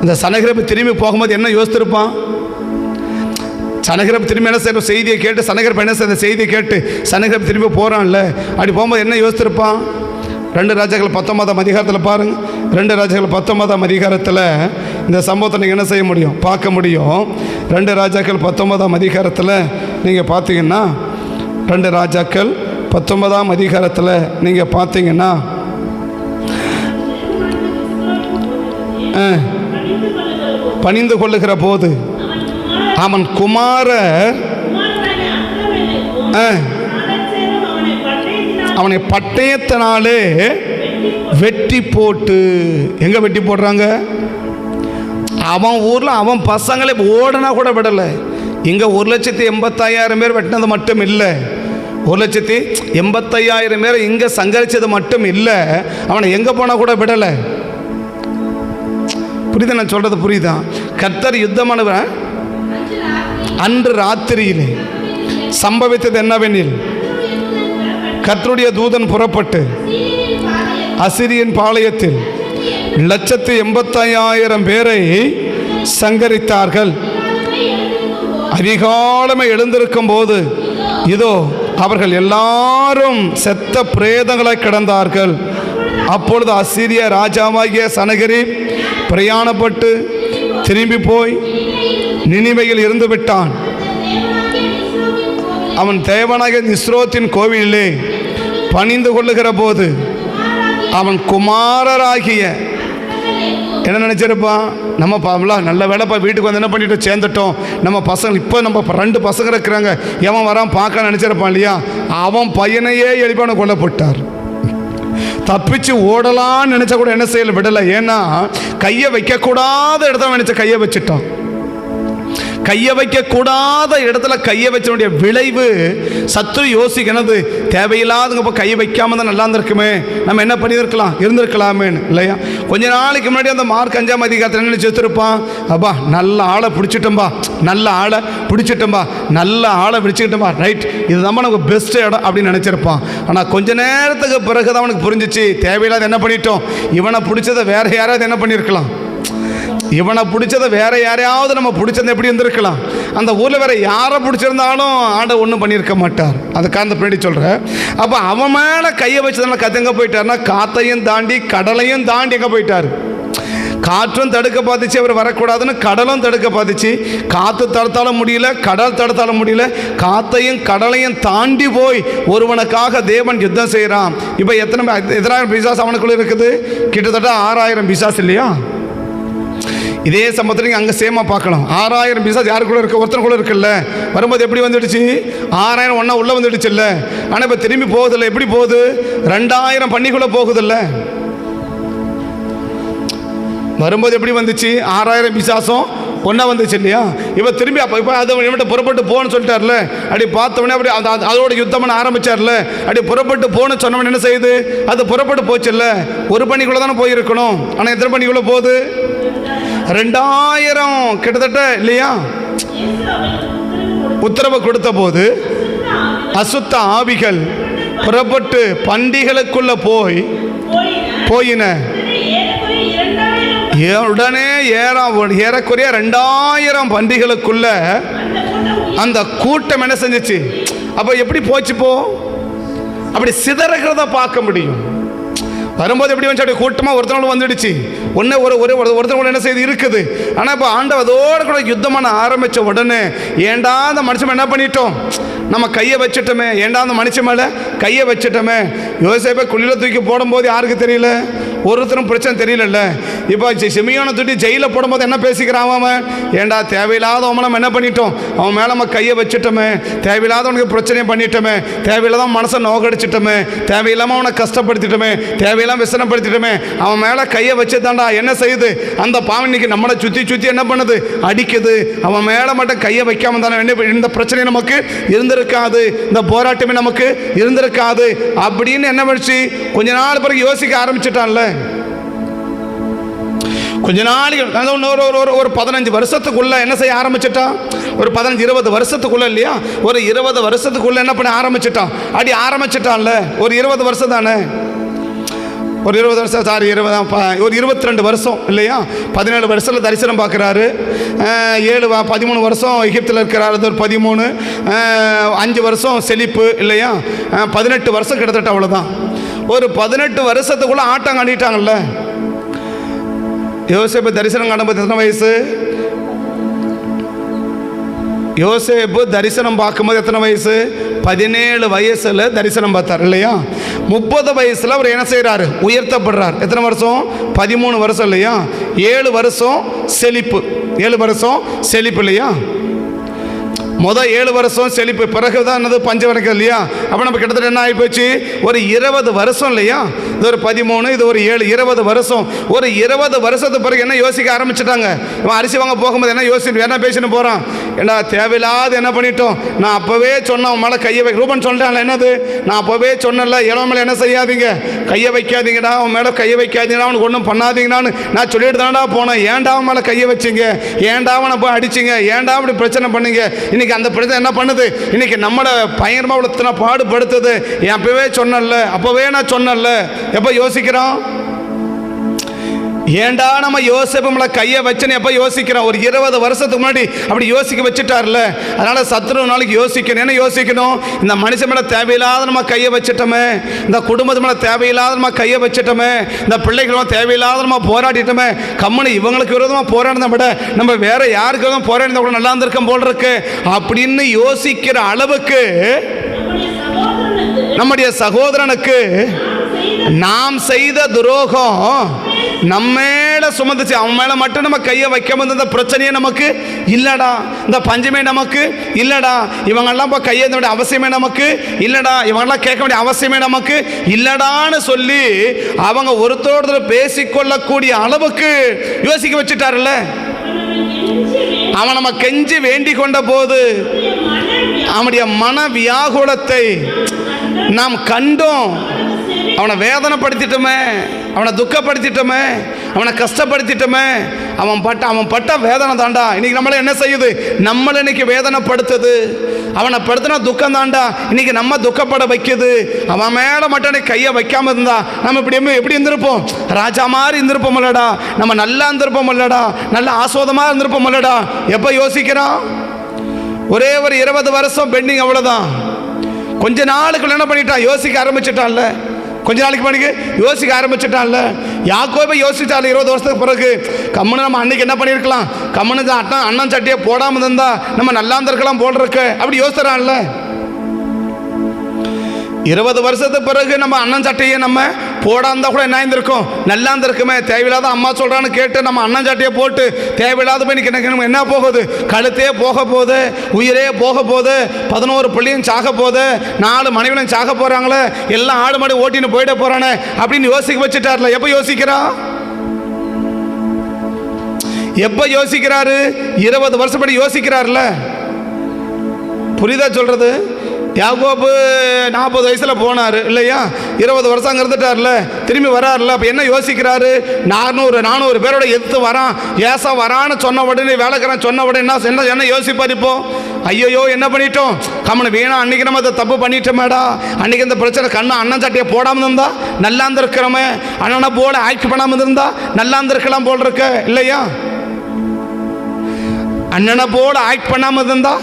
இந்த சனகரிப்பு திரும்பி போகும்போது என்ன யோசித்திருப்பான். சனகரிப்பு திரும்பி என்ன செய்ய செய்தியை கேட்டு சனகரிப்பு என்ன செய்ய செய்தியை கேட்டு சனகரிப்பு திரும்பி போறான்ல, அப்படி போகும்போது என்ன யோசித்திருப்பான். 2 ராஜாக்கள் 19ஆம் அதிகாரத்தில் பாருங்க. 2 ராஜாக்கள் 19ஆம் அதிகாரத்தில் இந்த சம்பவத்தை நீங்கள் என்ன செய்ய முடியும், பார்க்க முடியும். 2 ராஜாக்கள் 19ஆம் அதிகாரத்தில் நீங்கள் பார்த்தீங்கன்னா 2 ராஜாக்கள் 19ஆம் அதிகாரத்தில் நீங்கள் பார்த்தீங்கன்னா பணிந்து கொள்ளுகிற போது அவன் குமாரர் அவனை பட்டயத்தினாலே வெட்டி போட்டு, எங்க வெட்டி போடுறாங்க, அவன் ஊர்ல அவன் பசங்களை ஓடனா கூட விடலை. இங்க 1,85,000 பேர் வெட்டினது மட்டும் இல்லை, 1,85,000 பேர் இங்க சங்கரிச்சது மட்டும் இல்லை, அவனை எங்க போனா கூட விடலை. புரியுதா நான் சொல்றது, புரியுதா? கர்த்தர் யுத்தமானவர் அன்று ராத்திரியிலே சம்பவித்தது என்னவெனில், கர்த்தருடைய தூதன் புறப்பட்டு அசிரியன் பாளையத்தில் 1,85,000 பேரை சங்கரித்தார்கள். அதிகாலமே எழுந்திருக்கும் போது இதோ அவர்கள் எல்லாரும் செத்த பிரேதங்களாய் கிடந்தார்கள். அப்பொழுது அசீரிய ராஜாவாகிய சனகரிப் பிரயாணப்பட்டு திரும்பி போய் நினிவேயில் இருந்து விட்டான். அவன் தேவனாகிய நிஸ்ரோத்தின் கோவிலிலே பணிந்து கொள்ளுகிற போது அவன் குமாரராகிய என்ன நினச்சிருப்பான், நம்ம நல்ல வேலைப்பா வீட்டுக்கு வந்து என்ன பண்ணிட்டு சேர்ந்துட்டோம், நம்ம பசங்க இப்போ நம்ம 2 பசங்க இருக்கிறாங்க, எவன் வரான் பார்க்க நினச்சிருப்பான் இல்லையா. அவன் பையனையே எழுப்பான கொல்லப்பட்டார். தப்பிச்சு ஓடலான்னு நினைச்சா கூட என்ன செய்யல, விடலை. ஏன்னா கையை வைக்கக்கூடாத இடத்துல நினைச்ச கையை வச்சுட்டான். கையை வைக்கக்கூடாத இடத்துல கையை வச்சனுடைய விளைவு சத்ரு யோசிக்கிறது, தேவையில்லாதங்க கையை வைக்காம தான் நல்லா இருந்திருக்குமே, நம்ம என்ன பண்ணியிருக்கலாம் இருந்திருக்கலாமேன்னு இல்லையா. கொஞ்ச நாளைக்கு முன்னாடி அந்த மார்க் 5ஆம் அதிகாரத்தில் என்ன நினைச்சு வச்சிருப்பான், அப்பா நல்ல ஆளை பிடிச்சிட்டோம்பா, நல்ல ஆளை பிடிச்சிட்டோம்பா, நல்ல ஆளை பிடிச்சிக்கிட்டோம்பா, ரைட் இது நம்ம நமக்கு பெஸ்ட் இடம் அப்படின்னு நினச்சிருப்பான். ஆனால் கொஞ்ச நேரத்துக்கு பிறகு தான் அவனுக்கு புரிஞ்சிச்சு, தேவையில்லாத என்ன பண்ணிட்டோம், இவனை பிடிச்சதை வேற யாராவது என்ன பண்ணியிருக்கலாம், இவனை பிடிச்சதை வேற யாரையாவது நம்ம பிடிச்சதை எப்படி இருந்திருக்கலாம். அந்த ஊரில் வேற யாரை பிடிச்சிருந்தாலும் ஆண்டவர் ஒன்றும் பண்ணியிருக்க மாட்டார். அந்த காரணத்தை பின்னாடி சொல்கிறேன். அப்போ அவன் மேலே கையை வச்சதுனால கத்து எங்கே போயிட்டார்னா, காத்தையும் தாண்டி கடலையும் தாண்டி எங்கே போயிட்டார், காற்றும் தடுக்க பார்த்துச்சு, அவர் வரக்கூடாதுன்னு. கடலும் தடுக்க பார்த்துச்சு, காற்று தடுத்தாலும் முடியல, கடல் தடுத்தாலும் முடியல. காத்தையும் கடலையும் தாண்டி போய் ஒருவனுக்காக தேவன் யுத்தம் செய்கிறான். இப்போ எத்தனை பிசாசு அவனுக்குள்ள இருக்குது? கிட்டத்தட்ட 6000 பிசாசு இல்லையா? இதே சம்பவத்தில் நீங்கள் அங்கே சேமா பார்க்கலாம். 6000 பிசாசு யாருக்குள்ள இருக்கு? ஒருத்தனுக்குள்ள இருக்குல்ல. வரும்போது எப்படி வந்துடுச்சு? 6000 ஒன்றா உள்ளே வந்துடுச்சு இல்லை. ஆனால் இப்போ திரும்பி போகுதில்ல. எப்படி போகுது? 2000 பண்ணிக்குள்ளே போகுதில்ல. வரும்போது எப்படி வந்துச்சு? 6000 பிசாசும் ஒன்றா வந்துச்சு இல்லையா? இப்போ திரும்பி இப்போ அதை இவன்கிட்ட புறப்பட்டு போன்னு சொல்லிட்டார்ல. அப்படி பார்த்தவொடனே அப்படி அதோட யுத்தம் பண்ண ஆரம்பிச்சார்ல. அப்படி புறப்பட்டு போன்னு சொன்னவன் என்ன செய்யுது? அது புறப்பட்டு போச்சு இல்லை. ஒரு பணிக்குள்ளே தானே போயிருக்கணும். ஆனால் எத்தனை பணிக்குள்ளே போகுது? 2000 கிட்டத்தட்ட இல்லையா? உத்தரவு கொடுத்த போது அசுத்த ஆவிகள் புறப்பட்டு பண்டிகளுக்குள்ள போயின. உடனே ஏறக்குறைய 2000 பண்டிகளுக்குள்ள அந்த கூட்டம் என்ன செஞ்சிச்சு? அப்போ எப்படி போச்சு? அப்படி சிதறகிறத பார்க்க முடியும். வரும்போது எப்படி வந்து அப்படி கூட்டமாக ஒருத்தனோட வந்துடுச்சு. ஒருத்தனோட என்ன செய்து இருக்குது. ஆனால் இப்போ ஆண்டவர் அதோட கூட யுத்தமான ஆரம்பித்த உடனே ஏண்டா அந்த மனுஷன் என்ன பண்ணிட்டோம்? நம்ம கையை வச்சுட்டோமே. ஏண்டா அந்த மனுஷன் மேலே கையை வச்சுட்டோமே. யோசேப்பை குழியில் தூக்கி போடும்போது யாருக்கு தெரியல? ஒருத்தரும் பிரச்சனை தெரியல. இப்போ சிமியோனை தூக்கி ஜெயிலில் போடும்போது என்ன பேசிக்கிறான் அவன்? ஏண்டா தேவையில்லாதவன் நம்ம என்ன பண்ணிட்டோம்? அவன் மேலே நம்ம கையை வச்சுட்டோமே. தேவையில்லாதவனுக்கு பிரச்சனையை பண்ணிட்டோமே. தேவையில்லாத மனசை நோக்கடிச்சிட்டோமே. தேவையில்லாமல் அவனை கஷ்டப்படுத்திட்டோமே. தேவையில்லாமல் விசனப்படுத்திட்டோமே. அவன் மேலே கையை வச்சு தாண்டா என்ன செய்யுது? அந்த பாவம் இன்னைக்கு நம்மளை சுற்றி என்ன பண்ணுது? அடிக்குது. அவன் மேலே மட்டும் கையை வைக்காம தானே இந்த பிரச்சனை நமக்கு இருந்திருக்காது. இந்த போராட்டமே நமக்கு இருந்திருக்காது அப்படின்னு என்ன பண்ணிச்சு? கொஞ்ச நாள் பிறகு யோசிக்க ஆரம்பிச்சிட்டான்ல. கொஞ்ச நாளைக்கு ஒரு 15 வருஷத்துக்குள்ள என்ன செய்ய ஆரம்பிச்சிட்டான்? ஒரு 15-20 வருஷத்துக்குள்ள இல்லையா? ஒரு 20 வருஷத்துக்குள்ள என்ன பண்ண ஆரம்பிச்சிட்டான்? அடி ஆரம்பிச்சிட்டான்ல. ஒரு 20 வருஷம் தானே. ஒரு 20 வருஷம் ஒரு 22 வருஷம் இல்லையா? 17 வருஷத்தில் தரிசனம் பார்க்குறாரு. 13 வருஷம் எகிப்தில் இருக்கிறாரு. ஒரு 13 5 வருஷம் செழிப்பு இல்லையா? 18 வருஷம் கிட்டத்தட்ட அவ்வளோதான். ஒரு 18 வருஷத்துக்குள்ளே ஆட்டம் காண்டிட்டாங்கல்ல. யோசேப்பு தரிசனம் காணும்போது எத்தனை வயசு? யோசேப்பு தரிசனம் பார்க்கும்போது எத்தனை வயசு? 17 வயசில் தரிசனம் பார்த்தார் இல்லையா? 30 வயசில் அவர் என்ன செய்கிறாரு? உயர்த்தப்படுறார். எத்தனை வருஷம்? 13 வருஷம் இல்லையா? 7 வருஷம் செழிப்பு. 7 வருஷம் செழிப்பு இல்லையா? 7 வருஷம் செழிப்பு. பிறகு தான் என்னது? பஞ்சம் வரைக்கும் இல்லையா? அப்போ நம்ம கிட்டத்தட்ட என்ன ஆகி போச்சு? ஒரு 20 வருஷம் இல்லையா? இது ஒரு 13, இது ஒரு 7, 20 வருஷம். ஒரு 20 வருஷத்துக்கு பிறகு என்ன யோசிக்க ஆரம்பிச்சிட்டாங்க? இவன் அரிசி வாங்க போகும்போது என்ன யோசிச்சு என்ன பேசின்னு போகிறான்? ஏன்னா தேவையில்லாத என்ன பண்ணிட்டோம்? நான் அப்போவே சொன்னேன் அவன் மேலே கையை ரூபன் சொல்லிட்டான்ல. என்னது? நான் அப்போவே சொன்னல, இளவன் மேலே என்ன செய்யாதீங்க? கையை வைக்காதீங்கடா. அவன் மேலே கையை வைக்காதீங்கடா. அவனுக்கு ஒன்றும் பண்ணாதீங்கடான்னு நான் சொல்லிட்டு தானடா போனேன். ஏன்டா அவன் மேலே கையை வச்சிங்க? ஏன்டா அவனை போய் அடிச்சிங்க? ஏன்டா அப்படி பிரச்சனை பண்ணீங்க? இன்னைக்கு அந்த பிரச்சனை என்ன பண்ணுது? இன்னைக்கு நம்மளை பயங்கரமாக உள்ள பாடுபடுத்துது. அப்பவே சொன்னல, அப்பவே நான் சொன்னல. எப்போ யோசிக்கிறோம்? ஏண்டா நம்ம யோசிப்பு மேலே கையை வச்சுன்னு எப்போ யோசிக்கிறோம்? ஒரு 20 வருஷத்துக்கு முன்னாடி அப்படி யோசிக்க வச்சுட்டார்ல. அதனால சத்துரு நாளைக்கு யோசிக்கணும். என்ன யோசிக்கணும்? இந்த மனுஷன் மேலே தேவையில்லாத நம்ம கையை வச்சுட்டோமே. இந்த குடும்பத்து மேலே தேவையில்லாத நம்ம கையை வச்சுட்டோமே. இந்த பிள்ளைகளும் தேவையில்லாத நம்ம போராடிட்டோமே. கம்மனு இவங்களுக்கு விரோதமாக போராடினதை விட நம்ம வேற யாருக்கு விரோதமாக போராடினா கூட நல்லா இருந்திருக்கும் போல் இருக்கு அப்படின்னு யோசிக்கிற அளவுக்கு நம்முடைய சகோதரனுக்கு நாம் செய்த துரோகம் நம்மேல சுமந்துச்சு. அவன் மேலே மட்டும் நம்ம கையை வைக்காம இந்த பிரச்சனையே நமக்கு இல்லடா. இந்த பஞ்சமே நமக்கு இல்லடா. இவங்கெல்லாம் இப்போ கையை வேண்டிய அவசியமே நமக்கு இல்லடா. இவங்கெல்லாம் கேட்க வேண்டிய அவசியமே நமக்கு இல்லடான்னு சொல்லி அவங்க ஒருத்தரோடு பேசிக்கொள்ளக்கூடிய அளவுக்கு யோசிக்க வச்சுட்டாருல்ல. அவன் நம்ம கெஞ்சி வேண்டிக் கொண்ட போது அவனுடைய மன வியாகுலத்தை நாம் கண்டோம். அவனை வேதனைப்படுத்திட்டோமே, அவனை துக்கப்படுத்திட்டோமே, அவனை கஷ்டப்படுத்திட்டோமே. அவன் பட்ட வேதனை தாண்டா இன்னைக்கு நம்மளை என்ன செய்யுது? நம்மளை இன்னைக்கு வேதனைப்படுத்துது. அவனை படுத்தினா துக்கம் தாண்டா இன்னைக்கு நம்ம துக்கப்பட வைக்குது. அவன் மேலே மட்டும் கையை வைக்காம இருந்தா நம்ம எப்படி இருந்திருப்போம்? ராஜா மாதிரி இருந்திருப்போம் இல்லடா. நம்ம நல்லா இருந்திருப்போம் இல்லடா. நல்ல ஆஸ்வாதமாக இருந்திருப்போம் இல்லடா. எப்போ யோசிக்கிறான்? ஒரே ஒரு 20 வருஷம் பெண்டிங், அவ்வளோதான். கொஞ்ச நாளுக்குள்ள என்ன பண்ணிட்டான்? யோசிக்க ஆரம்பிச்சிட்டான்ல. கொஞ்ச நாளைக்கு முன்னாடி யோசிக்க ஆரம்பிச்சுட்டான்ல. யாக்கோபை யோசிச்சால 20 வருஷத்துக்கு பிறகு கம்முன்னு நம்ம அன்னைக்கு என்ன பண்ணியிருக்கலாம், கம்முன்னு அண்ணன் சட்டியை போடாமல் இருந்தா நம்ம நல்லா இருந்திருக்கலாம் போல் இருக்க அப்படி யோசிறான்ல. 20 வருஷத்துக்கு பிறகு நம்ம அண்ணன் சட்டையை நம்ம போடாந்தா கூட என்ன இருந்திருக்கும், நல்லா இருந்திருக்குமே. தேவையில்லாத அம்மா சொல்கிறான்னு கேட்டு நம்ம அண்ணன் சட்டையை போட்டு தேவையில்லாத போய் எனக்கு என்ன போகுது, கழுத்தே போக போகுது, உயிரே போக போகுது, 11 பிள்ளையும் சாக போகுது, 4 மனைவியும் சாக போகிறாங்களே, எல்லாம் ஆடு மாடு ஓட்டின்னு போயிட போகிறானே அப்படின்னு யோசிக்க வச்சுட்டார்ல. எப்போ யோசிக்கிறான், எப்போ யோசிக்கிறாரு, 20 வருஷம் படி யோசிக்கிறார்ல. புரியுதா சொல்கிறது? யாக்கோபு 40 வயசில் போனார் இல்லையா, 20 வருஷம் அங்கே இருந்துட்டார்ல, திரும்பி வராருல. அப்போ என்ன யோசிக்கிறாரு, 400 பேரோட எதிர்த்து வரான், ஏசா வரான்னு சொன்ன உடனே, வேலைக்காரன் சொன்ன உடனே என்ன யோசிப்பார் இப்போ, ஐயோ என்ன பண்ணிட்டோம், கம்மனை வீணா அன்றைக்கி நம்ம அதை தப்பு பண்ணிட்டோமேடா, அன்றைக்கி இந்த பிரச்சனை அண்ணன் சட்டையை போடாமல் இருந்தா நல்லா இருந்திருக்கிறோமே, அண்ணனை போல ஆக்ட் பண்ணாமல் இருந்தா நல்லா இருந்திருக்கலாம் போல் இருக்க இல்லையா, அண்ணனை போல ஆக்ட் பண்ணாமல் இருந்தா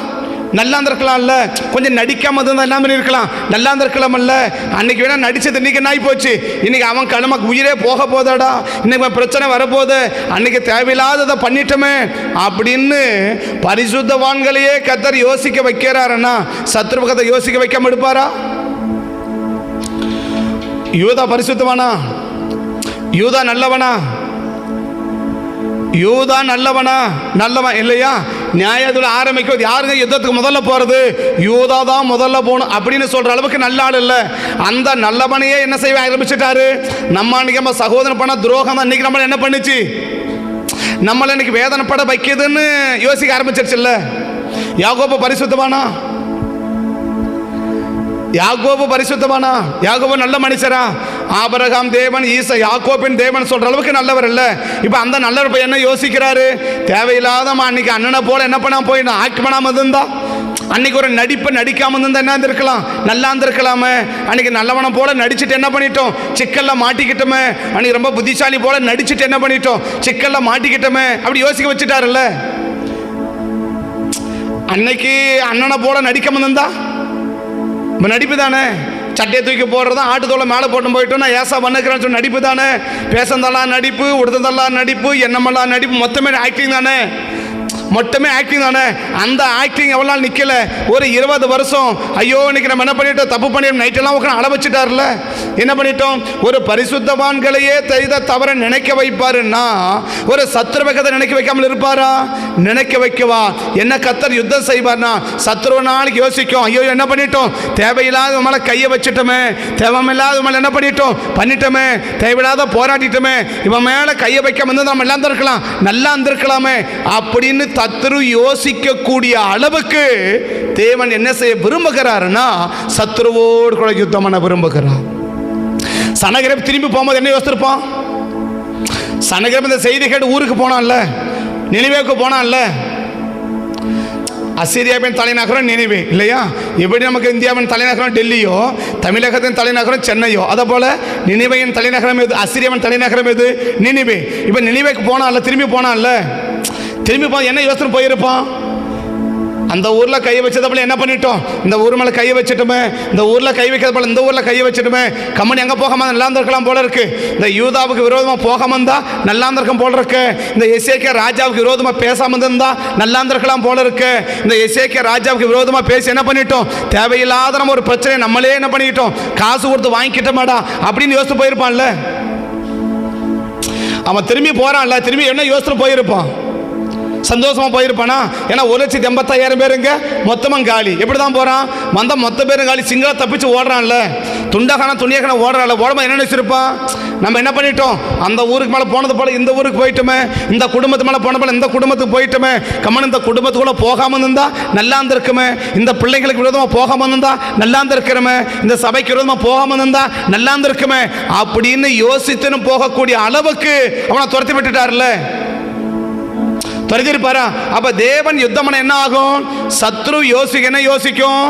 நல்லா இருந்திருக்கலாம்ல, கொஞ்சம் நடிக்காம இருந்தால் என்ன பண்ணியிருக்கலாம், நல்லா இருந்திருக்கலாமல்ல. அன்னைக்கு வேணா நடிச்சது இன்னைக்கு என்ன ஆகி போச்சு, இன்னைக்கு அவன் நமக்கு உயிரே போக போதாடா, இன்னைக்கு பிரச்சனை வரப்போகுது, அன்னைக்கு தேவையில்லாததை பண்ணிட்டோமே அப்படின்னு பரிசுத்தவான்களையே கர்த்தர் யோசிக்க வைக்கிறாருன்னா சத்ருபகத்தை யோசிக்க வைக்காம எடுப்பாரா? யூதா பரிசுத்தவானா, யூதா நல்லவனா, யூதா நல்லவனா, நல்லவன் இல்லையா. நியாயத்தில் ஆரம்பிக்கிறது யாருங்க, யுத்தத்துக்கு முதல்ல போகிறது யூதா தான் முதல்ல போகணும் அப்படின்னு சொல்கிற அளவுக்கு நல்ல ஆள் இல்லை. அந்த நல்லவனையே என்ன செய்ய ஆரம்பிச்சிட்டாரு, நம்ம அன்றைக்கி நம்ம சகோதரன் பண்ண துரோகம் தான் இன்றைக்கி நம்மளை என்ன பண்ணிச்சு, நம்மளை இன்னைக்கு வேதனைப்பட வைக்கிதுன்னு யோசிக்க ஆரம்பிச்சிருச்சுல்ல. யாக்கோபு பரிசுத்தவானா, யாக்கோபு பரிசுத்தவானா, யாக்கோபு நல்ல மனுஷரா, ஆபிரகாம் தேவன் ஈசா யாக்கோபின் தேவன் சொல்ற அளவுக்கு நல்லவர் இல்லை. இப்போ அந்த நல்லவர் போய் என்ன யோசிக்கிறாரு, தேவையில்லாத அன்னைக்கு அண்ணனை போல என்ன பண்ணாம போய் ஆக்ட் பண்ணாமல் இருந்தா, அன்னைக்கு ஒரு நடிப்பை நடிக்காம இருந்தா என்ன இருந்திருக்கலாம், நல்லா இருந்திருக்கலாமே. அன்னைக்கு நல்லவனை போல நடிச்சுட்டு என்ன பண்ணிட்டோம், சிக்கல்ல மாட்டிக்கிட்டோமே. அன்னைக்கு ரொம்ப புத்திசாலி போல நடிச்சுட்டு என்ன பண்ணிட்டோம், சிக்கல்ல மாட்டிக்கிட்டோமே அப்படி யோசிக்க வச்சுட்டாருல்ல. அன்னைக்கு அண்ணனை போல நடிக்காம இருந்தா நடிப்பு தானே, சட்டையை தூக்கி போடுறது, ஆட்டுத்தோலை மேலே போட்டு போயிட்டோம், நான் ஏசா பண்ணுக்கிறேன்னு சொல்லி நடிப்பு தானே. பேசந்தெல்லாம் நடிப்பு, உடுத்ததெல்லாம் நடிப்பு, என்னமெல்லாம் நடிப்பு, மொத்தமே ஆக்டிங் தானே, மொத்தமே ஆக்டிங் தானே. அந்த ஆக்டிங் எவ்வளோ நாள் நிற்கல, ஒரு 20 வருஷம். ஐயோ இன்னைக்கு நம்ம என்ன பண்ணிட்டோம், தப்பு பண்ணிட்டோம், நைட்டெல்லாம் உட்காந்து அள வச்சுட்டார்ல. என்ன பண்ணிட்டோம், ஒரு பரிசுத்தவான்களையே செய்த தவற நினைக்க வைப்பாருன்னா ஒரு சத்ருவகத்தை நினைக்க வைக்காமல் இருப்பாரா, நினைக்க வைக்கவா. என்ன கர்த்தர் யுத்தம் செய்வார்னா சத்ருவ நாளைக்கு யோசிக்கும், ஐயோ என்ன பண்ணிட்டோம், தேவையில்லாத மேலே கையை வச்சுட்டோமே, தேவையில்லாத மேலே என்ன பண்ணிட்டோமே, தேவையில்லாத போராடிட்டோமே, இவன் மேலே கையை வைக்காம இருந்து நம்ம எல்லாம் இருந்திருக்கலாம், நல்லா இருந்திருக்கலாமே அப்படின்னு சத்ரு யோசிக்கக்கூடிய அளவுக்கு தேவன் என்ன செய்ய விரும்புகிறாருன்னா சத்ருவோடு கூட யுத்தம் பண்ண விரும்புகிறார். சனகரப் திரும்பி போகும்போது என்ன யோசிச்சிருப்பான், சனகரப் இந்த செய்தி கேட்டு ஊருக்கு போனான்ல, நினிவேக்கு போனான்ல. அசிரியாவின் தலைநகரம் நினிவே இல்லையா, எப்படி நமக்கு இந்தியாவின் தலைநகரம் டெல்லியோ, தமிழகத்தின் தலைநகரம் சென்னையோ, அதே போல நினிவேயின் தலைநகரம் எது, அசிரியாவின் தலைநகரம் எது, நினிவே. இப்போ நினிவேக்கு போனான்ல, திரும்பி போனான்ல, திரும்பி போ என்ன யோசனை போயிருப்பான், அந்த ஊரில் கை வச்சது போல என்ன பண்ணிட்டோம், இந்த ஊர் மேலே கை வச்சுட்டுமே, இந்த ஊரில் கை வைக்கிறது போல இந்த ஊரில் கை வச்சுட்டுமே, கம்மனி எங்கே போகாம நல்லா இருந்திருக்கலாம் போல இருக்கு, இந்த யூதாவுக்கு விரோதமாக போகாம இருந்தா நல்லா இருந்திருக்கும் போல இருக்கு, இந்த எசேக்கியா ராஜாவுக்கு விரோதமாக பேசாமல் இருந்தா நல்லா இருந்திருக்கலாம் போல இருக்கு, இந்த எசேக்கியா ராஜாவுக்கு விரோதமாக பேசி என்ன பண்ணிட்டோம், தேவையில்லாத நம்ம ஒரு பிரச்சனை நம்மளே என்ன பண்ணிக்கிட்டோம், காசு கொடுத்து வாங்கிக்கிட்டோமாடா அப்படின்னு யோசித்து போயிருப்பான்ல. அவன் திரும்பி போறான்ல, திரும்பி என்ன யோசனை போயிருப்பான், சந்தோஷமா போயிருப்பானா. ஏன்னா 1,85,000 பேருங்க மொத்தமாக காலி. எப்படி தான் போகிறான், வந்த மொத்த பேரும் காலி, சிங்கள தப்பிச்சு ஓடுறான்ல, துண்டகான துணியக்கான ஓடுறான்ல. ஓடமா என்ன நினைச்சிருப்பான், நம்ம என்ன பண்ணிட்டோம், அந்த ஊருக்கு மேலே போனது போல இந்த ஊருக்கு போயிட்டோமே, இந்த குடும்பத்து மேலே போன போல இந்த குடும்பத்துக்கு போயிட்டோமே, கம்மன் இந்த குடும்பத்துக்குள்ள போகாமல் இருந்தா நல்லா இருந்திருக்குமே, இந்த பிள்ளைங்களுக்கு விரோதமாக போகாமல் இருந்தா நல்லா இருந்திருக்கிறோமே, இந்த சபைக்கு விரோதமாக போகாமல் இருந்தா நல்லா இருந்திருக்குமே அப்படின்னு யோசித்துன்னு போகக்கூடிய அளவுக்கு அவனை துரத்தி விட்டுட்டார்ல, துரத்திருப்பாரா. அப்ப தேவன் யுத்தம் பண்ண என்ன ஆகும், சத்ரு என்ன யோசிக்கும்,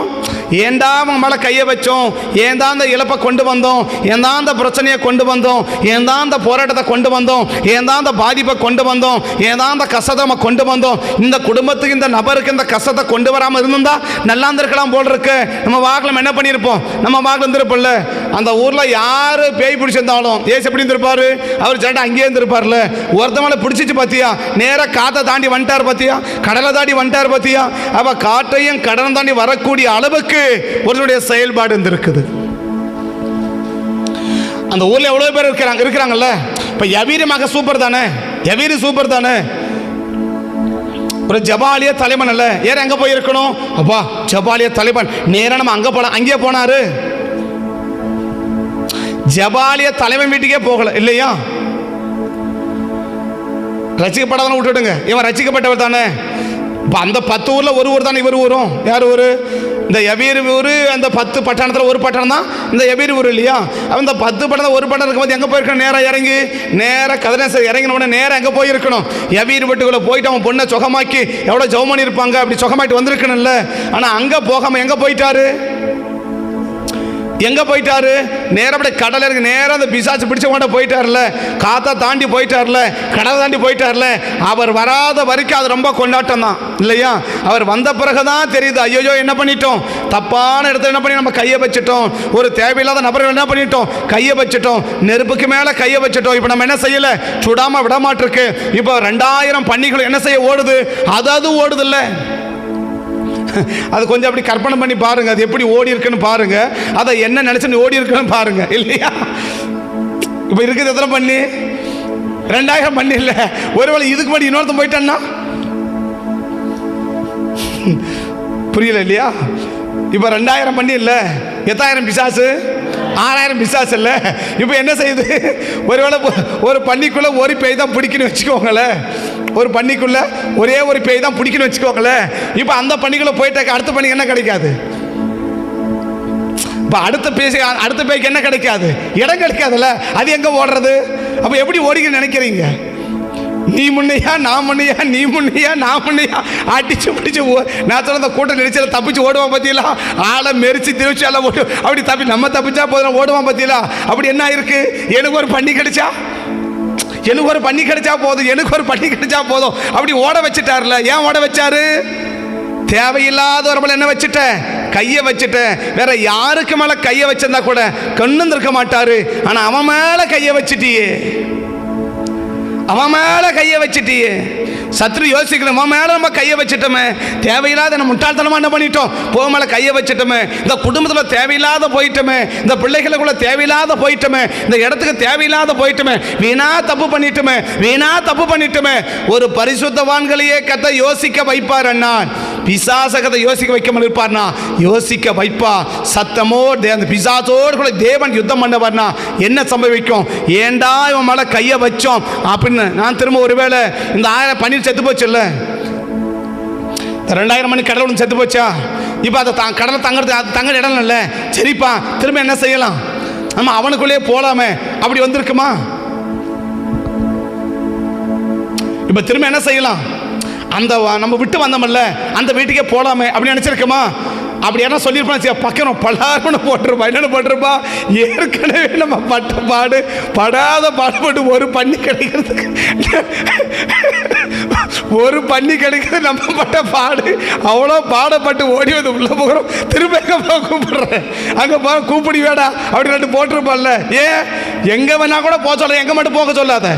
ஏண்டா அவன் மேலே கையை வச்சோம், ஏன் அந்த இழப்பை கொண்டு வந்தோம், ஏன் அந்த பிரச்சனையை கொண்டு வந்தோம், ஏன் அந்த போராட்டத்தை கொண்டு வந்தோம், ஏன் அந்த பாதிப்பை கொண்டு வந்தோம், ஏன் அந்த கஷ்டத்தை கொண்டு வந்தோம். இந்த குடும்பத்துக்கு இந்த நபருக்கு இந்த கஷ்டத்தை கொண்டு வராமல் இருந்திருந்தா நல்லா இருந்திருக்கலாம் போல் இருக்கு. நம்ம வாக்கில் என்ன பண்ணியிருப்போம், நம்ம வாக்கில் இருந்திருப்போம்ல. அந்த ஊரில் யார் பேய் பிடிச்சிருந்தாலும் ஏசு எப்படி இருந்திருப்பாரு, அவர் ஜெண்டா அங்கேயே இருந்திருப்பார்ல. ஒருத்தவங்களை பிடிச்சிச்சு பார்த்தியா, நேராக காற்றை தாண்டி வந்துட்டார் பார்த்தியா, கடலை தாண்டி வந்துட்டார் பார்த்தியா. அப்போ காற்றையும் கடலை தாண்டி வரக்கூடிய அளவுக்கு ஒருவருடைய செயல்பாடு இருந்திருக்குது. அந்த ஊரில் எவ்வளோ பேர் இருக்கிறாங்கல்ல. இப்போ யவீரி மக சூப்பர் தானே, யவீரி சூப்பர் தானே, ஒரு ஜபாலிய தலைவன் அல்ல. ஏற எங்கே போயிருக்கணும், அப்பா ஜபாலிய தலைவன் நேராக நம்ம அங்கே போகலாம், அங்கேயே போனாரு. ஜபாலிய தலைவன் வீட்டுக்கே போகல இல்லையா. ரசிக்கப்படாதவனை விட்டுடுங்க, இவன் ரசிக்கப்பட்டவர் தானே. இப்போ அந்த 10 ஊரில் ஒரு ஊர் தானே இவர் ஊரும். யார் ஊர், இந்த யவீர் ஊர். அந்த 10 பட்டணத்தில் ஒரு பட்டணம் தான் இந்த யவீர் ஊர் இல்லையா. அவன் இந்த 10 பட்டணத்தில் ஒரு பட்டணம் இருக்கும்போது எங்கே போயிருக்கணும், நேராக இறங்கி நேராக கதிரேசர் இறங்கினோடனே நேராக எங்கே போயிருக்கணும், யவீர் வீட்டுக்குள்ளே போயிட்டு அவன் பொண்ணை சுகமாக்கி எவ்வளோ ஜெபம் இருப்பாங்க அப்படி சுகமாயிட்டு வந்திருக்கணும்ல. ஆனால் அங்கே போகாமல் எங்கே போயிட்டாரு, எங்கே போயிட்டாரு, நேராக அப்படி கடலை இருக்கு, நேராக அந்த பிசாசு பிடிச்ச கொண்ட போயிட்டார்ல, காத்தா தாண்டி போயிட்டார்ல, கடலை தாண்டி போயிட்டார்ல. அவர் வராத வரைக்கும் அது ரொம்ப கொண்டாட்டம் தான் இல்லையா. அவர் வந்த பிறகு தான் தெரியுது, ஐயோ என்ன பண்ணிட்டோம், தப்பான இடத்துல என்ன பண்ணி நம்ம கையை வச்சுட்டோம், ஒரு தேவையில்லாத நபர்கள் என்ன பண்ணிட்டோம், கையை வச்சுட்டோம், நெருப்புக்கு மேலே கையை வச்சுட்டோம். இப்போ நம்ம என்ன செய்யலை, சுடாமல் விட மாட்டிருக்கு. இப்போ 2000 பன்னிகள் என்ன செய்ய ஓடுது, அதாவது ஓடுது இல்லை. அது கொஞ்சம் அப்படி கற்பனை பண்ணி பாருங்க, அது எப்படி ஓடி இருக்குன்னு பாருங்க, அதை என்ன நினைச்சு ஓடி இருக்குன்னு பாருங்க இல்லையா. இப்போ இருக்குது எத்தனை பண்ணி, 2000 பண்ணி இல்லை. ஒருவேளை இதுக்கு முன்னாடி இன்னொருத்தன் போயிட்டான்னா புரியல இல்லையா. இப்போ 2000 பண்ணி இல்லை, எத்தாயிரம் பிசாசு, 6000 பிசாசு இல்லை. இப்போ என்ன செய்யுது, ஒருவேளை ஒரு பன்னிக்குள்ள ஒரு பேய் தான் பிடிக்குன்னு வச்சுக்கோங்களேன், ஒரு பன்னிக்குள்ள ஒரே ஒரு பேய் தான் பிடிக்குன்னு வச்சுக்கோங்களேன். இப்போ அந்த பன்னிக்குள்ள போயிட்டாக்க அடுத்த பன்னிக்கு என்ன கிடைக்காது, இப்போ அடுத்த பேய்க்கு என்ன கிடைக்காது, இடம் கிடைக்காதுல்ல. அது எங்கே ஓடுறது, அப்போ எப்படி ஓடிக்க நினைக்கிறீங்க, நீ முன்னையா நான் முன்னையா, நீ முன்னையா நான் முன்னையா, அடிச்சு பிடிச்சி நான் சொல்ல அந்த கூட்டம் நெரிச்சல தப்பிச்சு ஓடுவான் பார்த்தீங்களா, ஆளை மெரிச்சு திருச்சி எல்லாம் ஓட்டு அப்படி தப்பி நம்ம தப்பிச்சா போதும் ஓடுவான் பார்த்தீங்களா. அப்படி என்ன இருக்கு, எனக்கு ஒரு பன்னி கிடைச்சா, எனக்கு ஒரு பன்னி கிடைச்சா போதும், எனக்கு ஒரு பன்னி கிடைச்சா போதும் அப்படி ஓட வச்சுட்டார்ல. ஏன் ஓட வச்சாரு, தேவையில்லாத ஒரு மேல என்ன வச்சுட்டேன், கையை வச்சுட்டேன். வேற யாருக்கு மேல கையை வச்சிருந்தா கூட கண்ணு இருக்க மாட்டாரு. ஆனா அவன் மேல கையை வச்சுட்டியே, அவன் மேல கையை வச்சுட்டியே. சத்ரு யோசிக்கணும், அவன் மேல நம்ம கையை வச்சுட்டோமே, தேவையில்லாத நம்ம முட்டாள்தனமா என்ன பண்ணிட்டோம், போக மேல கையை வச்சுட்டோமே, இந்த குடும்பத்தில் தேவையில்லாத போயிட்டோமே, இந்த பிள்ளைகளுக்குள்ள தேவையில்லாத போயிட்டோமே, இந்த இடத்துக்கு தேவையில்லாத போயிட்டோமே, வீணா தப்பு பண்ணிட்டோமே, வீணா தப்பு பண்ணிட்டோமே. ஒரு பரிசுத்தவான்களையே கத்த யோசிக்க வைப்பார் அண்ணா, பிசாசகத்தை யோசிக்க வைக்க இருப்பார்னா, யோசிக்க வைப்பா. சத்தமோடு அந்த பிசாசோடு கூட தேவன் யுத்தம் பண்ணவர்னா என்ன சம்பவிக்கும், ஏண்டா இவன் மேல கையை வச்சோம் அப்படின்னு. நான் திரும்ப ஒருவேளை இந்த 1000 பன்னீர் செத்து போச்சு இல்லை, 2000 மணி கடலை ஒன்று செத்து போச்சா, இப்போ அதை கடலை தங்குறது அது தங்குற இடம் இல்லை. சரிப்பா திரும்ப என்ன செய்யலாம், நம்ம அவனுக்குள்ளேயே போகலாமே, அப்படி வந்திருக்குமா. இப்போ திரும்ப என்ன செய்யலாம், அந்த நம்ம விட்டு வந்தோம்ல அந்த வீட்டுக்கே போகலாமே அப்படின்னு நினச்சிருக்குமா. அப்படி என்ன சொல்லியிருப்பா, பக்கம் பலாருன்னு போட்டிருப்பா, என்னென்னு போட்டிருப்பா, ஏற்கனவே நம்ம பட்ட பாடு படாத பாடுபட்டு ஒரு பன்னி கிடைக்கிறதுக்கு, ஒரு பன்னி கிடைக்கிறது நம்ம பட்ட பாடு, அவ்வளோ பாடப்பட்டு ஓடி வந்து உள்ள போகிறோம், திரும்ப எங்கே போக கூப்பிடுறேன், அங்கே போக கூப்பிடி வேடா அப்படின்னு போட்டிருப்பான்ல. ஏன் எங்கே வேணா கூட போக சொல்ல, எங்கே மட்டும் போக சொல்லாத,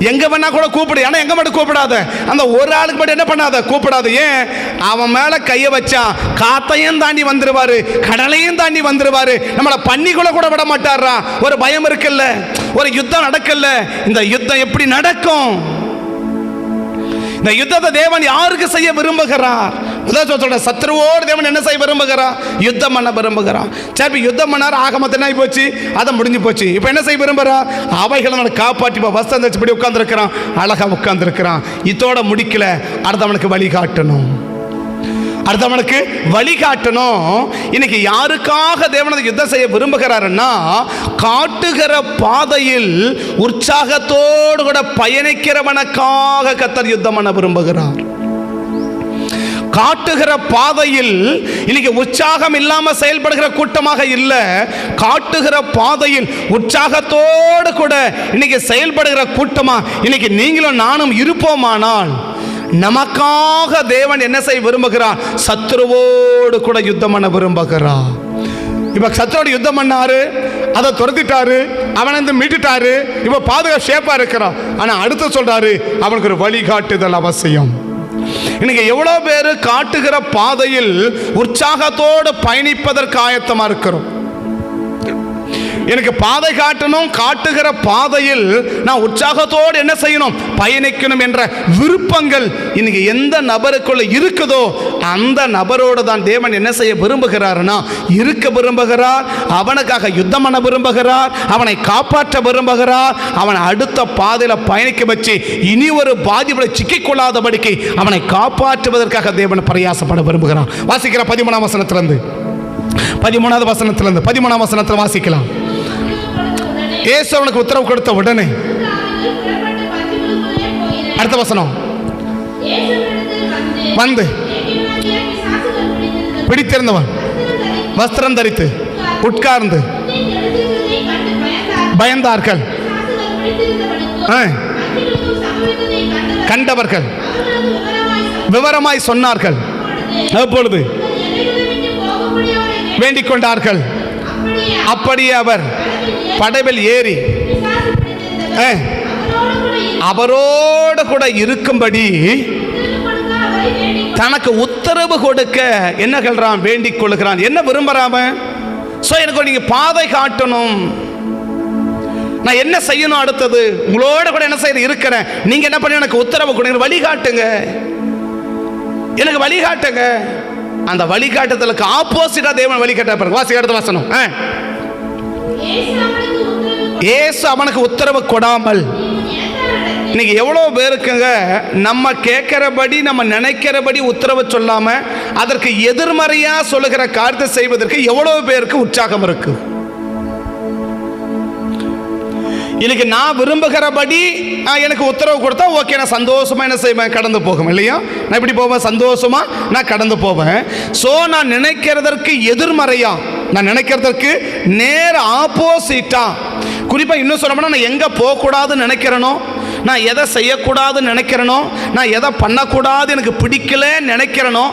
எங்க வேணா கூட கூப்பிடு, ஆனா எங்க மட்டும் கூப்பிடாத, அந்த ஒரு ஆளுக்கு மட்டும் என்ன பண்ணாத, கூப்பிடாத. ஏன், அவன் மேல கைய வச்சா காத்தையும் தாண்டி வந்துருவாரு, கடலையும் தாண்டி வந்துருவாரு, நம்மளை பன்னிக்குள்ள கூட விட மாட்டாரா. ஒரு பயம் இருக்குல்ல, ஒரு யுத்தம் நடக்கல. இந்த யுத்தம் எப்படி நடக்கும், இந்த யுத்தத்தை தேவன் யாருக்கு செய்ய விரும்புகிறார், சத்ருவோடு தேவன் என்ன செய்ய விரும்புகிறார், யுத்தம் பண்ண விரும்புகிறார். சரி யுத்தம் பண்ணார், ஆகமத்து என்ன போச்சு, அதை முடிஞ்சு போச்சு. இப்போ என்ன செய்ய விரும்புகிறார், அவைகளை நான் காப்பாற்றி வஸ்திரம் தச்சுப்படி உட்கார்ந்துருக்கிறான், அழகா உட்கார்ந்துருக்கிறான். இதோட முடிக்கல, அடுத்தவனுக்கு வழிகாட்டணும், அடுத்தவனுக்கு வழிகாட்டணும். இன்னைக்கு யாருக்காக தேவனது யுத்தம் செய்ய விரும்புகிறாருன்னா, காட்டுகிற பாதையில் உற்சாகத்தோடு கூட பயணிக்கிறவனுக்காக கர்த்தர் யுத்தம் பண்ண விரும்புகிறார். காட்டுகிற பாதையில் இன்னைக்கு உற்சாகம் இல்லாம செயல்படுகிற கூட்டமாக இல்லை, காட்டுகிற பாதையில் உற்சாகத்தோடு கூட இன்னைக்கு செயல்படுகிற கூட்டமா இன்னைக்கு நீங்களும் நானும் இருப்போமானால் நமக்காக தேவன் என்ன செய்ய விரும்புகிறார்? சத்துருவோடு கூட யுத்தம் பண்ண விரும்புகிறார். இப்ப சத்துரோடு யுத்தம் பண்ணாரு, அதை துரத்திட்டாரு, அவனை வந்து மீட்டுட்டாரு, இப்ப பாதுகாப்பு ஷேப்பா இருக்கிறான். ஆனா அடுத்து சொல்றாரு அவனுக்கு ஒரு வழிகாட்டுதல் அவசியம். இன்னைக்கு எவ்வளவு பேரு காட்டுகிற பாதையில் உற்சாகத்தோடு பயணிப்பதற்கு ஆயத்தமா இருக்கிறோம். எனக்கு பாதை காட்டணும், காட்டுகிற பாதையில் நான் உற்சாகத்தோடு என்ன செய்யணும்? பயணிக்கணும் என்ற விருப்பங்கள் இன்னைக்கு எந்த நபருக்குள்ள இருக்குதோ அந்த நபரோடு தான் தேவன் என்ன செய்ய விரும்புகிறார்னா இருக்க விரும்புகிறார். அவனுக்காக யுத்தம் பண்ண விரும்புகிறார், அவனை காப்பாற்ற விரும்புகிறார், அவனை அடுத்த பாதையில பயணிக்க வச்சு இனி ஒரு பாதிப்புல சிக்கிக்கொள்ளாதபடிக்கு அவனை காப்பாற்றுவதற்காக தேவன் பிரயாசப்பட விரும்புகிறார். வாசிக்கிற 13ஆம் வசனத்திலிருந்து 13வது வசனத்திலிருந்து 13ஆம் வசனத்தில் வாசிக்கலாம். இயேசு அவனுக்கு உத்தரவு கொடுத்த உடனே அடுத்த வசனம், வந்து பிடித்திருந்தவன் வஸ்திரம் தரித்து உட்கார்ந்து பயந்தார்கள். கண்டவர்கள் விவரமாய் சொன்னார்கள். அப்பொழுது வேண்டிக் கொண்டார்கள். அப்படியே அவர் படவில் ஏறி அவரோடு கூட இருக்கும்படி தனக்கு உத்தரவு கொடுக்க என்ன சொல்றான்? வேண்டிக் கொள்கிறான். என்ன விரும்புறாம? எனக்கு நீங்க பாதை காட்டணும், நான் என்ன செய்யணும், அடுத்தது உங்களோட கூட என்ன செய்ய இருக்கிறேன், நீங்க என்ன பண்ணி எனக்கு உத்தரவு கொடுங்க, வழிகாட்டுங்க, எனக்கு வழிகாட்டுங்க. அந்த வழிகாட்டுதலுக்கு ஆப்போசிட்டா தேவன் வழிகாட்ட. வாசி அடுத்த வசனம். இயேசு அவனுக்கு உத்தரவு கொடாமல். இன்னைக்கு எவ்வளவு பேருக்குங்க நம்ம கேட்கிறபடி நம்ம நினைக்கிறபடி உத்தரவு சொல்லாம அதற்கு எதிர்மறையா சொல்லுகிற காரியத்தை செய்வதற்கு எவ்வளவு பேருக்கு உற்சாகம் இருக்கு. இன்னைக்கு நான் விரும்புகிறபடி எனக்கு உத்தரவு கொடுத்தா ஓகே, நான் சந்தோஷமா என்ன செய்வேன்? கடந்து போகும் இல்லையா? நான் எப்படி போவேன்? சந்தோஷமா நான் கடந்து போவேன். ஸோ நான் நினைக்கிறதற்கு எதிர்மறையா, நான் நினைக்கிறதற்கு நேர் ஆப்போசிட்டா, குறிப்பாக இன்னும் சொல்லணும்னா நான் எங்கே போகக்கூடாதுன்னு நினைக்கிறேனோ, நான் எதை செய்யக்கூடாதுன்னு நினைக்கிறேனோ, நான் எதை பண்ணக்கூடாது எனக்கு பிடிக்கல நினைக்கிறேனோ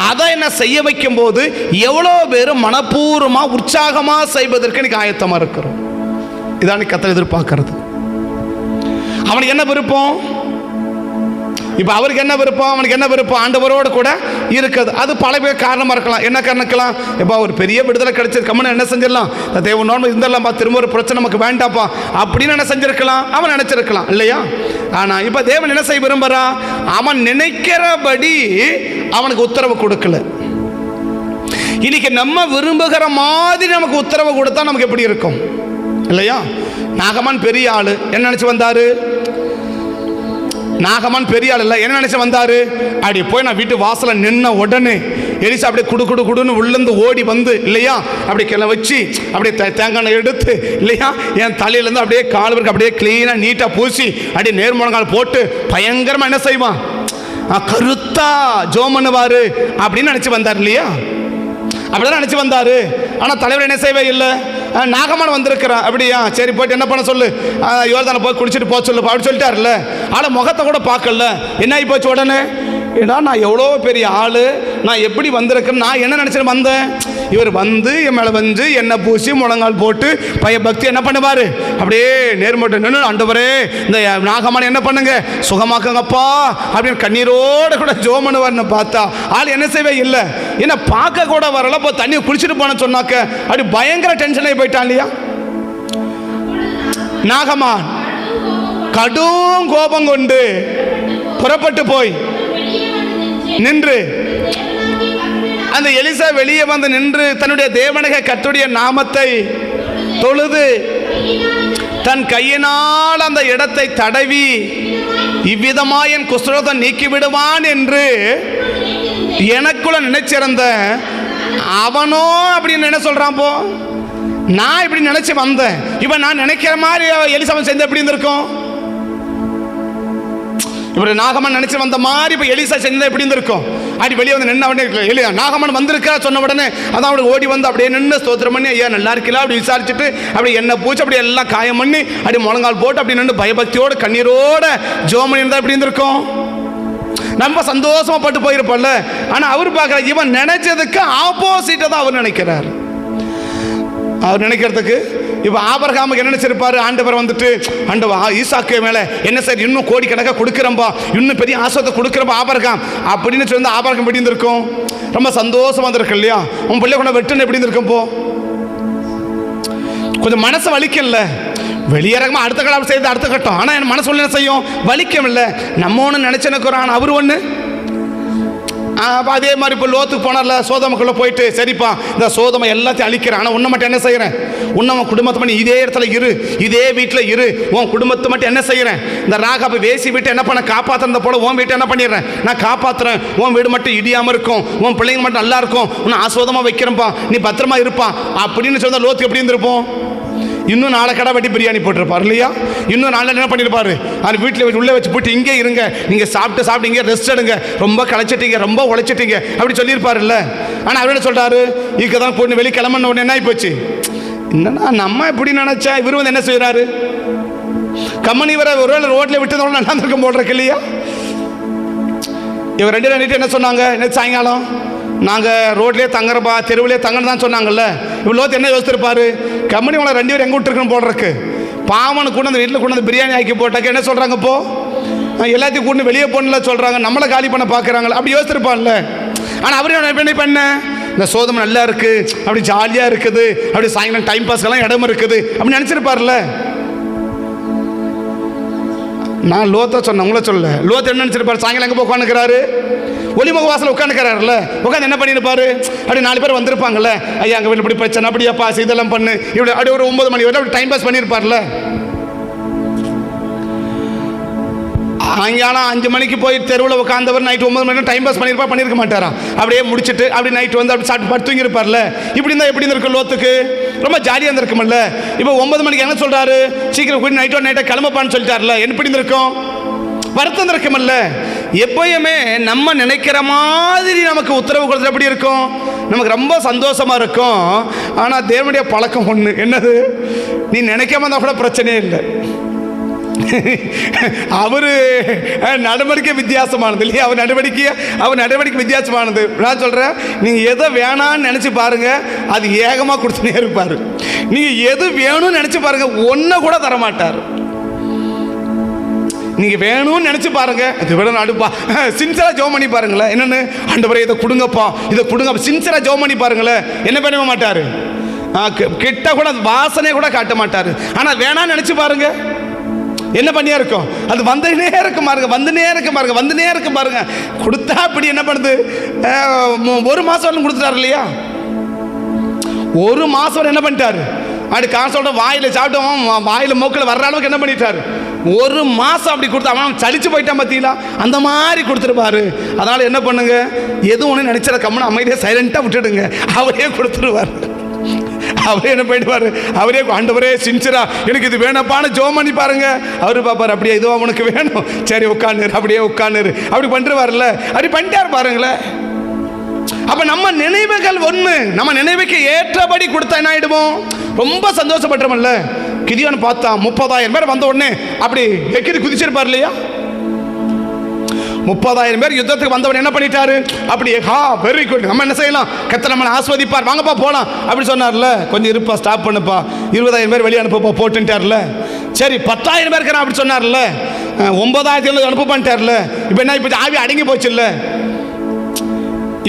அதை என்ன செய்ய வைக்கும் போது எவ்வளோ பேர் மனப்பூர்வமாக உற்சாகமாக செய்வதற்கு எனக்கு ஆயத்தமாக இருக்கிறோம். இதான் கர்த்தர் எதிர்பார்க்கிறது. அவனுக்கு என்ன விருப்பம்? இப்போ அவருக்கு என்ன விருப்பம்? அவனுக்கு என்ன விருப்பம்? ஆண்டவரோடு கூட இருக்குது. அது பல பேர் காரணமாக இருக்கலாம். என்ன காரணக்கலாம்? இப்போ ஒரு பெரிய விடுதலை கிடைச்சது, கம்மனு என்ன செஞ்சிடலாம், தேவனோடு இருந்தரலாம்ப்பா, திரும்ப ஒரு பிரச்சனை நமக்கு வேண்டாப்பா அப்படின்னு என்ன செஞ்சிருக்கலாம், அவன் நினைச்சிருக்கலாம் இல்லையா? ஆனால் இப்போ தேவன் என்ன செய்ய விரும்புறா? அவன் நினைக்கிறபடி அவனுக்கு உத்தரவு கொடுக்கல. இன்னைக்கு நம்ம விரும்புகிற மாதிரி நமக்கு உத்தரவு கொடுத்தா நமக்கு எப்படி இருக்கும் இல்லையா? நாகமான் பெரிய ஆளு, என்ன நினைச்சு வந்தாரு? நாகமான் பெரிய ஆள் இல்லை, என்ன நினைச்சு வந்தாரு? அப்படி போய் நான் வீட்டு வாசல நின்ன உடனே எலிசா அப்படியே குடு குடு குடுன்னு உள்ளேருந்து ஓடி வந்து இல்லையா, அப்படி கிளை வச்சு அப்படியே தேங்காய் எடுத்து இல்லையா, என் தலையிலேருந்து அப்படியே கால் வரைக்கும் அப்படியே கிளீனாக நீட்டாக பூசி அப்படியே நேர்முழங்கால் போட்டு பயங்கரமாக என்ன செய்வான்? கருத்தா ஜோம் பண்ணுவாரு அப்படின்னு நினச்சி வந்தார் இல்லையா? அப்படிதான் நினச்சி வந்தாரு. ஆனால் தலைவர் என்ன செய்வே இல்லை. நாகமான் வந்திருக்கிறான். அப்படியா, சரி போயிட்டு என்ன பண்ண சொல்லு, யோர்தானை போய் குடிச்சிட்டு போக சொல்லு அப்படி சொல்லிட்டாருல்ல. ஆனால் முகத்தை கூட பார்க்கல. என்ன ஆகி போச்சு உடனே? ஏன்னா நான் எவ்வளோ பெரிய ஆள், நான் எப்படி வந்திருக்கேன், நான் என்ன நினச்சிட்டு வந்தேன், இவர் வந்து என் மேலே வந்து எண்ணெய் பூசி முழங்கால் போட்டு பயபக்தி என்ன பண்ணுவார், அப்படியே நேர்மட்டு நின்று ஆண்டவரே இந்த நாகமான என்ன பண்ணுங்க சுகமாக்குங்கப்பா அப்படின்னு கண்ணீரோடு கூட ஜோம் பண்ணுவார்னு பார்த்தா ஆள் என்ன செய்வே இல்லை. என்ன பார்க்க கூட வரல. இப்போ தண்ணி குளிச்சுட்டு போனேன்னு சொன்னாக்க அப்படி பயங்கர டென்ஷனாகி போயிட்டான் இல்லையா? நாகமான் கடும் கோபம் கொண்டு புறப்பட்டு போய் நின்று, அந்த எலிசா வெளியே வந்து நின்று தன்னுடைய தேவனுடைய கர்த்தருடைய நாமத்தை தொழுது தன் கையினால் அந்த இடத்தை தடவி இவ்விதமாய் என் குஷ்டரோகத்தை நீக்கி விடுவான் என்று எனக்குள்ள நினைச்சிருந்த அவனோ அப்படின்னு என்ன சொல்றான்? போ, நான் இப்படி நினைச்சு வந்தேன், இப்ப நான் நினைக்கிற மாதிரி எலிசாவை செஞ்சு எப்படி இருந்திருக்கும்? இப்படி நாகமன் நினைச்சு வந்த மாதிரி இப்போ எலிசா செஞ்சா எப்படி இருந்திருக்கும்? அப்படி வெளியே வந்து நின்று உடனே எலியா நாகமன் வந்திருக்கா சொன்ன உடனே அதான் அவனுக்கு ஓடி வந்து அப்படியே நின்று ஸ்தோத்திரம் பண்ணி ஐயா நல்லா இருக்கலாம் அப்படி விசாரிச்சுட்டு அப்படி எண்ணெய் பூச்சி அப்படி எல்லாம் காயம் பண்ணி அப்படி முழங்கால் போட்டு அப்படி நின்று பயபக்தியோட கண்ணீரோட ஜோமணி இருந்தால் எப்படி இருந்திருக்கும்? நம்ம சந்தோஷமா பட்டு போயிருப்போம்ல. ஆனால் அவர் பார்க்குற இவன் நினைச்சதுக்கு ஆப்போசிட்டை தான் அவர் நினைக்கிறார். அவர் நினைக்கிறதுக்கு இப்போ ஆபிரகாமுக்கு என்ன நினைச்சிருப்பாரு? ஆண்டவர் வந்துட்டு ஆண்டவா ஈசாக்கு மேலே என்ன சார் இன்னும் கோடிக்கணக்காக கொடுக்குறம்பா, இன்னும் பெரிய ஆசத்தை கொடுக்குறப்பா ஆபிரகாம் அப்படின்னு சொல்லி ஆபிரகாம் எப்படி இருந்திருக்கும்? ரொம்ப சந்தோஷமா இருந்திருக்கு இல்லையா? உன் பிள்ளை கொண்ட வெட்டுன்னு எப்படி இருந்திருக்கும்? போ கொஞ்சம் மனசு வலிக்கல, வெளியேறமா அடுத்த கட்டம் செய்து அடுத்த கட்டம். ஆனால் என் மனசு ஒன்று என்ன செய்யும்? வலிக்கும் இல்லை. நம்ம ஒன்று நினைச்சனுக்குறோம், ஆனால் அவர் ஒன்று. அதே மாதிரி இப்போ லோத்துக்கு போனார்ல, சோதமுக்குள்ளே போயிட்டு சரிப்பா இந்த சோதமை எல்லாத்தையும் அழிக்கிறேன், ஆனால் உன்னை மட்டும் என்ன செய்கிறேன்? உன்னை குடும்பத்தை பண்ணி இதே இடத்துல இரு, இதே வீட்டில் இரு, உன் குடும்பத்தை மட்டும் என்ன செய்கிறேன்? இந்த ராகாபை வேசி வீட்டை என்ன பண்ண காப்பாற்றுறத போல உன் வீட்டை என்ன பண்ணிடுறேன்? நான் காப்பாற்றுறேன். உன் வீடு மட்டும் இடியாமல் இருக்கும், உன் பிள்ளைங்க மட்டும் நல்லா இருக்கும், உன்னை ஆஸ்வாதமாக வைக்கிறேன்ப்பா, நீ பத்திரமா இருப்பான் அப்படின்னு சொன்னால் லோத்து எப்படி இருந்திருப்போம்? இன்னும் 4 கடை வெட்டி பிரியாணி போட்டிருப்பார் இல்லையா? இன்னும் 4 என்ன பண்ணியிருப்பாரு? அது வீட்டில் உள்ளே வச்சு போட்டு இங்கே இருங்க, நீங்கள் சாப்பிட்டு இங்கே ரெஸ்ட் எடுங்க, ரொம்ப களைச்சிட்டீங்க, ரொம்ப உழைச்சிட்டீங்க அப்படி சொல்லியிருப்பாருல்ல. ஆனால் அவர் என்ன சொல்கிறாரு? இதுக்கு தான் பொண்ணு வெளியே கிளம்பின உடனே என்ன ஆகி போச்சு? என்னன்னா நம்ம எப்படி நினச்சா இவர் வந்து என்ன செய்கிறாரு? கம்மனி வர ஒருவேளை ரோட்டில் விட்டதோட நல்லா இருக்கும் போடுறக்கு இல்லையா? இவர் 2 நாள் என்ன சொன்னாங்க? நேற்று சாயங்காலம் நாங்கள் ரோட்லேயே தங்குறப்பா, தெருவிலே தங்கன்னு தான் சொன்னாங்கல்ல. இப்போ லோத்து என்ன யோசிச்சிருப்பாரு? கம்பெனி உங்களை 2 பேரும் எங்கே விட்டுருக்குன்னு போடுறக்கு பாவனு கொண்டு அந்த வீட்டில் கொண்டு வந்து பிரியாணி ஆக்கி போட்டாக்க என்ன சொல்கிறாங்க? இப்போது எல்லாத்தையும் கொண்டு வெளியே போகணும்ல சொல்கிறாங்க, நம்மளை காலி பண்ண பார்க்குறாங்களா அப்படி யோசிச்சிருப்பான்ல. ஆனால் அவரு என்ன பண்ண? இந்த சோதனை நல்லா இருக்குது, அப்படி ஜாலியாக இருக்குது, அப்படி சாயங்காலம் டைம் பாஸ்க்கெல்லாம் இடம் இருக்குது அப்படி நினச்சிருப்பார்ல. நான் லோத்தை சொன்னேன், உங்களை சொல்ல. லோத்து என்ன நினச்சிருப்பாரு? சாயங்காலம் எங்கே போய் உட்காந்துக்கிறாரு? ஒளிமுக வாசல் உட்காந்துக்கிறாருல்ல. உட்காந்து என்ன பண்ணியிருப்பாரு? அப்படி 4 பேர் வந்திருப்பாங்கல்ல, ஐயா அங்கே வீட்டில் இப்படி பிரச்சனை, அப்படியா பாஸ் இதெல்லாம் பண்ணு, இப்படி அப்படி ஒரு 9 மணி வரை அப்படி டைம் பாஸ் பண்ணியிருப்பார்ல. சாயங்காலம் 5 மணிக்கு போய் தெருவில் உட்காந்தவர் நைட்டு 9 மணி டைம் பாஸ் பண்ணியிருக்க மாட்டாரா? அப்படியே முடிச்சுட்டு அப்படி நைட்டு வந்து அப்படி சாப்பிட்டு படுத்து தூங்கியிருப்பார்ல. இப்படி இருந்தால் எப்படி இருந்திருக்கும்? லோத்துக்கு ரொம்ப ஜாலியாக இருந்திருக்கும்ல. இப்போ 9 மணிக்கு என்ன சொல்கிறாரு? சீக்கிரம் போய் நைட்டை கிளம்பப்பான்னு சொல்லிட்டார்ல. எப்படி இருந்திருக்கும்? வருத்தம் இருக்குமல்ல. எப்பயுமே நம்ம நினைக்கிற மாதிரி நமக்கு உத்தரவு கொடுத்து எப்படி இருக்கும்? நமக்கு ரொம்ப சந்தோஷமா இருக்கும். ஆனால் தேவனுடைய பழக்கம் ஒன்று, என்னது? நீ நினைக்காம இருந்தால் கூட பிரச்சனையே இல்லை. அவரு நடவடிக்கை வித்தியாசமானது இல்லையா? அவர் நடவடிக்கை வித்தியாசமானது. நான் சொல்றேன், நீங்க எதை வேணான்னு நினைச்சு பாருங்க, அது ஏகமா கொடுத்துனே இருப்பாரு. நீங்க எது வேணும்னு நினைச்சு பாருங்க, ஒன்ன கூட தரமாட்டார். நீங்க வேணும்னு நினைச்சு பாருங்க, அது விட அடுப்பா சின்சரா ஜோம் பண்ணி பாருங்களேன். என்னன்னு? ஆண்டவரே இதை கொடுங்கப்பா, இதை கொடுங்க, சின்சரா ஜோம் பண்ணி பாருங்களேன். என்ன பண்ண மாட்டாரு? கிட்ட கூட வாசனை கூட காட்ட மாட்டாரு. ஆனா வேணான்னு நினைச்சு பாருங்க, என்ன பண்ணியா இருக்கும்? அது வந்துனே இருக்கு பாருங்க. கொடுத்தா அப்படி என்ன பண்ணுது? 1 மாசம் கொடுத்துட்டாரு இல்லையா? 1 மாசம் என்ன பண்ணிட்டாரு? அப்படி காசோட வாயில சாப்பிட்டோம், வாயில மூக்கில் வர்ற அளவுக்கு என்ன பண்ணிட்டாரு? 1 மாசம் அப்படி கொடுத்து அவன் சலிச்சு போயிட்டான் பார்த்தீங்களா? அந்த மாதிரி கொடுத்துருப்பாரு. அதனால என்ன பண்ணுங்க, எது ஒன்று நினைச்சத கம்மனு அமைதியாக சைலண்டாக விட்டுடுங்க, அவரே கொடுத்துருவார். அவரே என்ன போயிடுவார்? அவரே ஆண்டவரே சின்சரா எனக்கு இது வேணப்பான்னு ஜோம் பண்ணி பாருங்க. அவரு பாப்பாரு, அப்படியே இதுவா உனக்கு வேணும், சரி உட்காந்துரு, அப்படியே உட்காந்துரு, அப்படி பண்ணிருவார்ல. அப்படி பண்ணிட்டார் பாருங்களேன். அப்ப நம்ம நினைவுகள் ஒண்ணு, நம்ம நினைவுக்கு ஏற்றபடி கொடுத்தா என்ன ஆயிடுவோம்? ரொம்ப சந்தோஷப்பட்டுறோம்ல. கிதியோன் பார்த்தா 30,000 பேர் வந்த உடனே அப்படி எக்கிரி குதிச்சிருப்பார் இல்லையா? 30,000 பேர் யுத்தத்துக்கு வந்தவன் என்ன பண்ணிட்டாரு? அப்படி வெரி குட், நம்ம என்ன செய்யலாம்? கர்த்தர் நம்மளை ஆஸ்வதிப்பார், வாங்கப்பா போலாம் அப்படி சொன்னார்ல. கொஞ்சம் இருப்பா, ஸ்டாப் பண்ணுப்பா, 20,000 பேர் வெளியே அனுப்பப்பா போட்டுட்டார்ல. சரி 10,000 பேருக்கு அப்படி சொன்னார்ல. 9,000 அனுப்ப பண்ணிட்டார்ல. இப்போ என்ன? இப்போ ஆவி அடங்கி போச்சு இல்லை?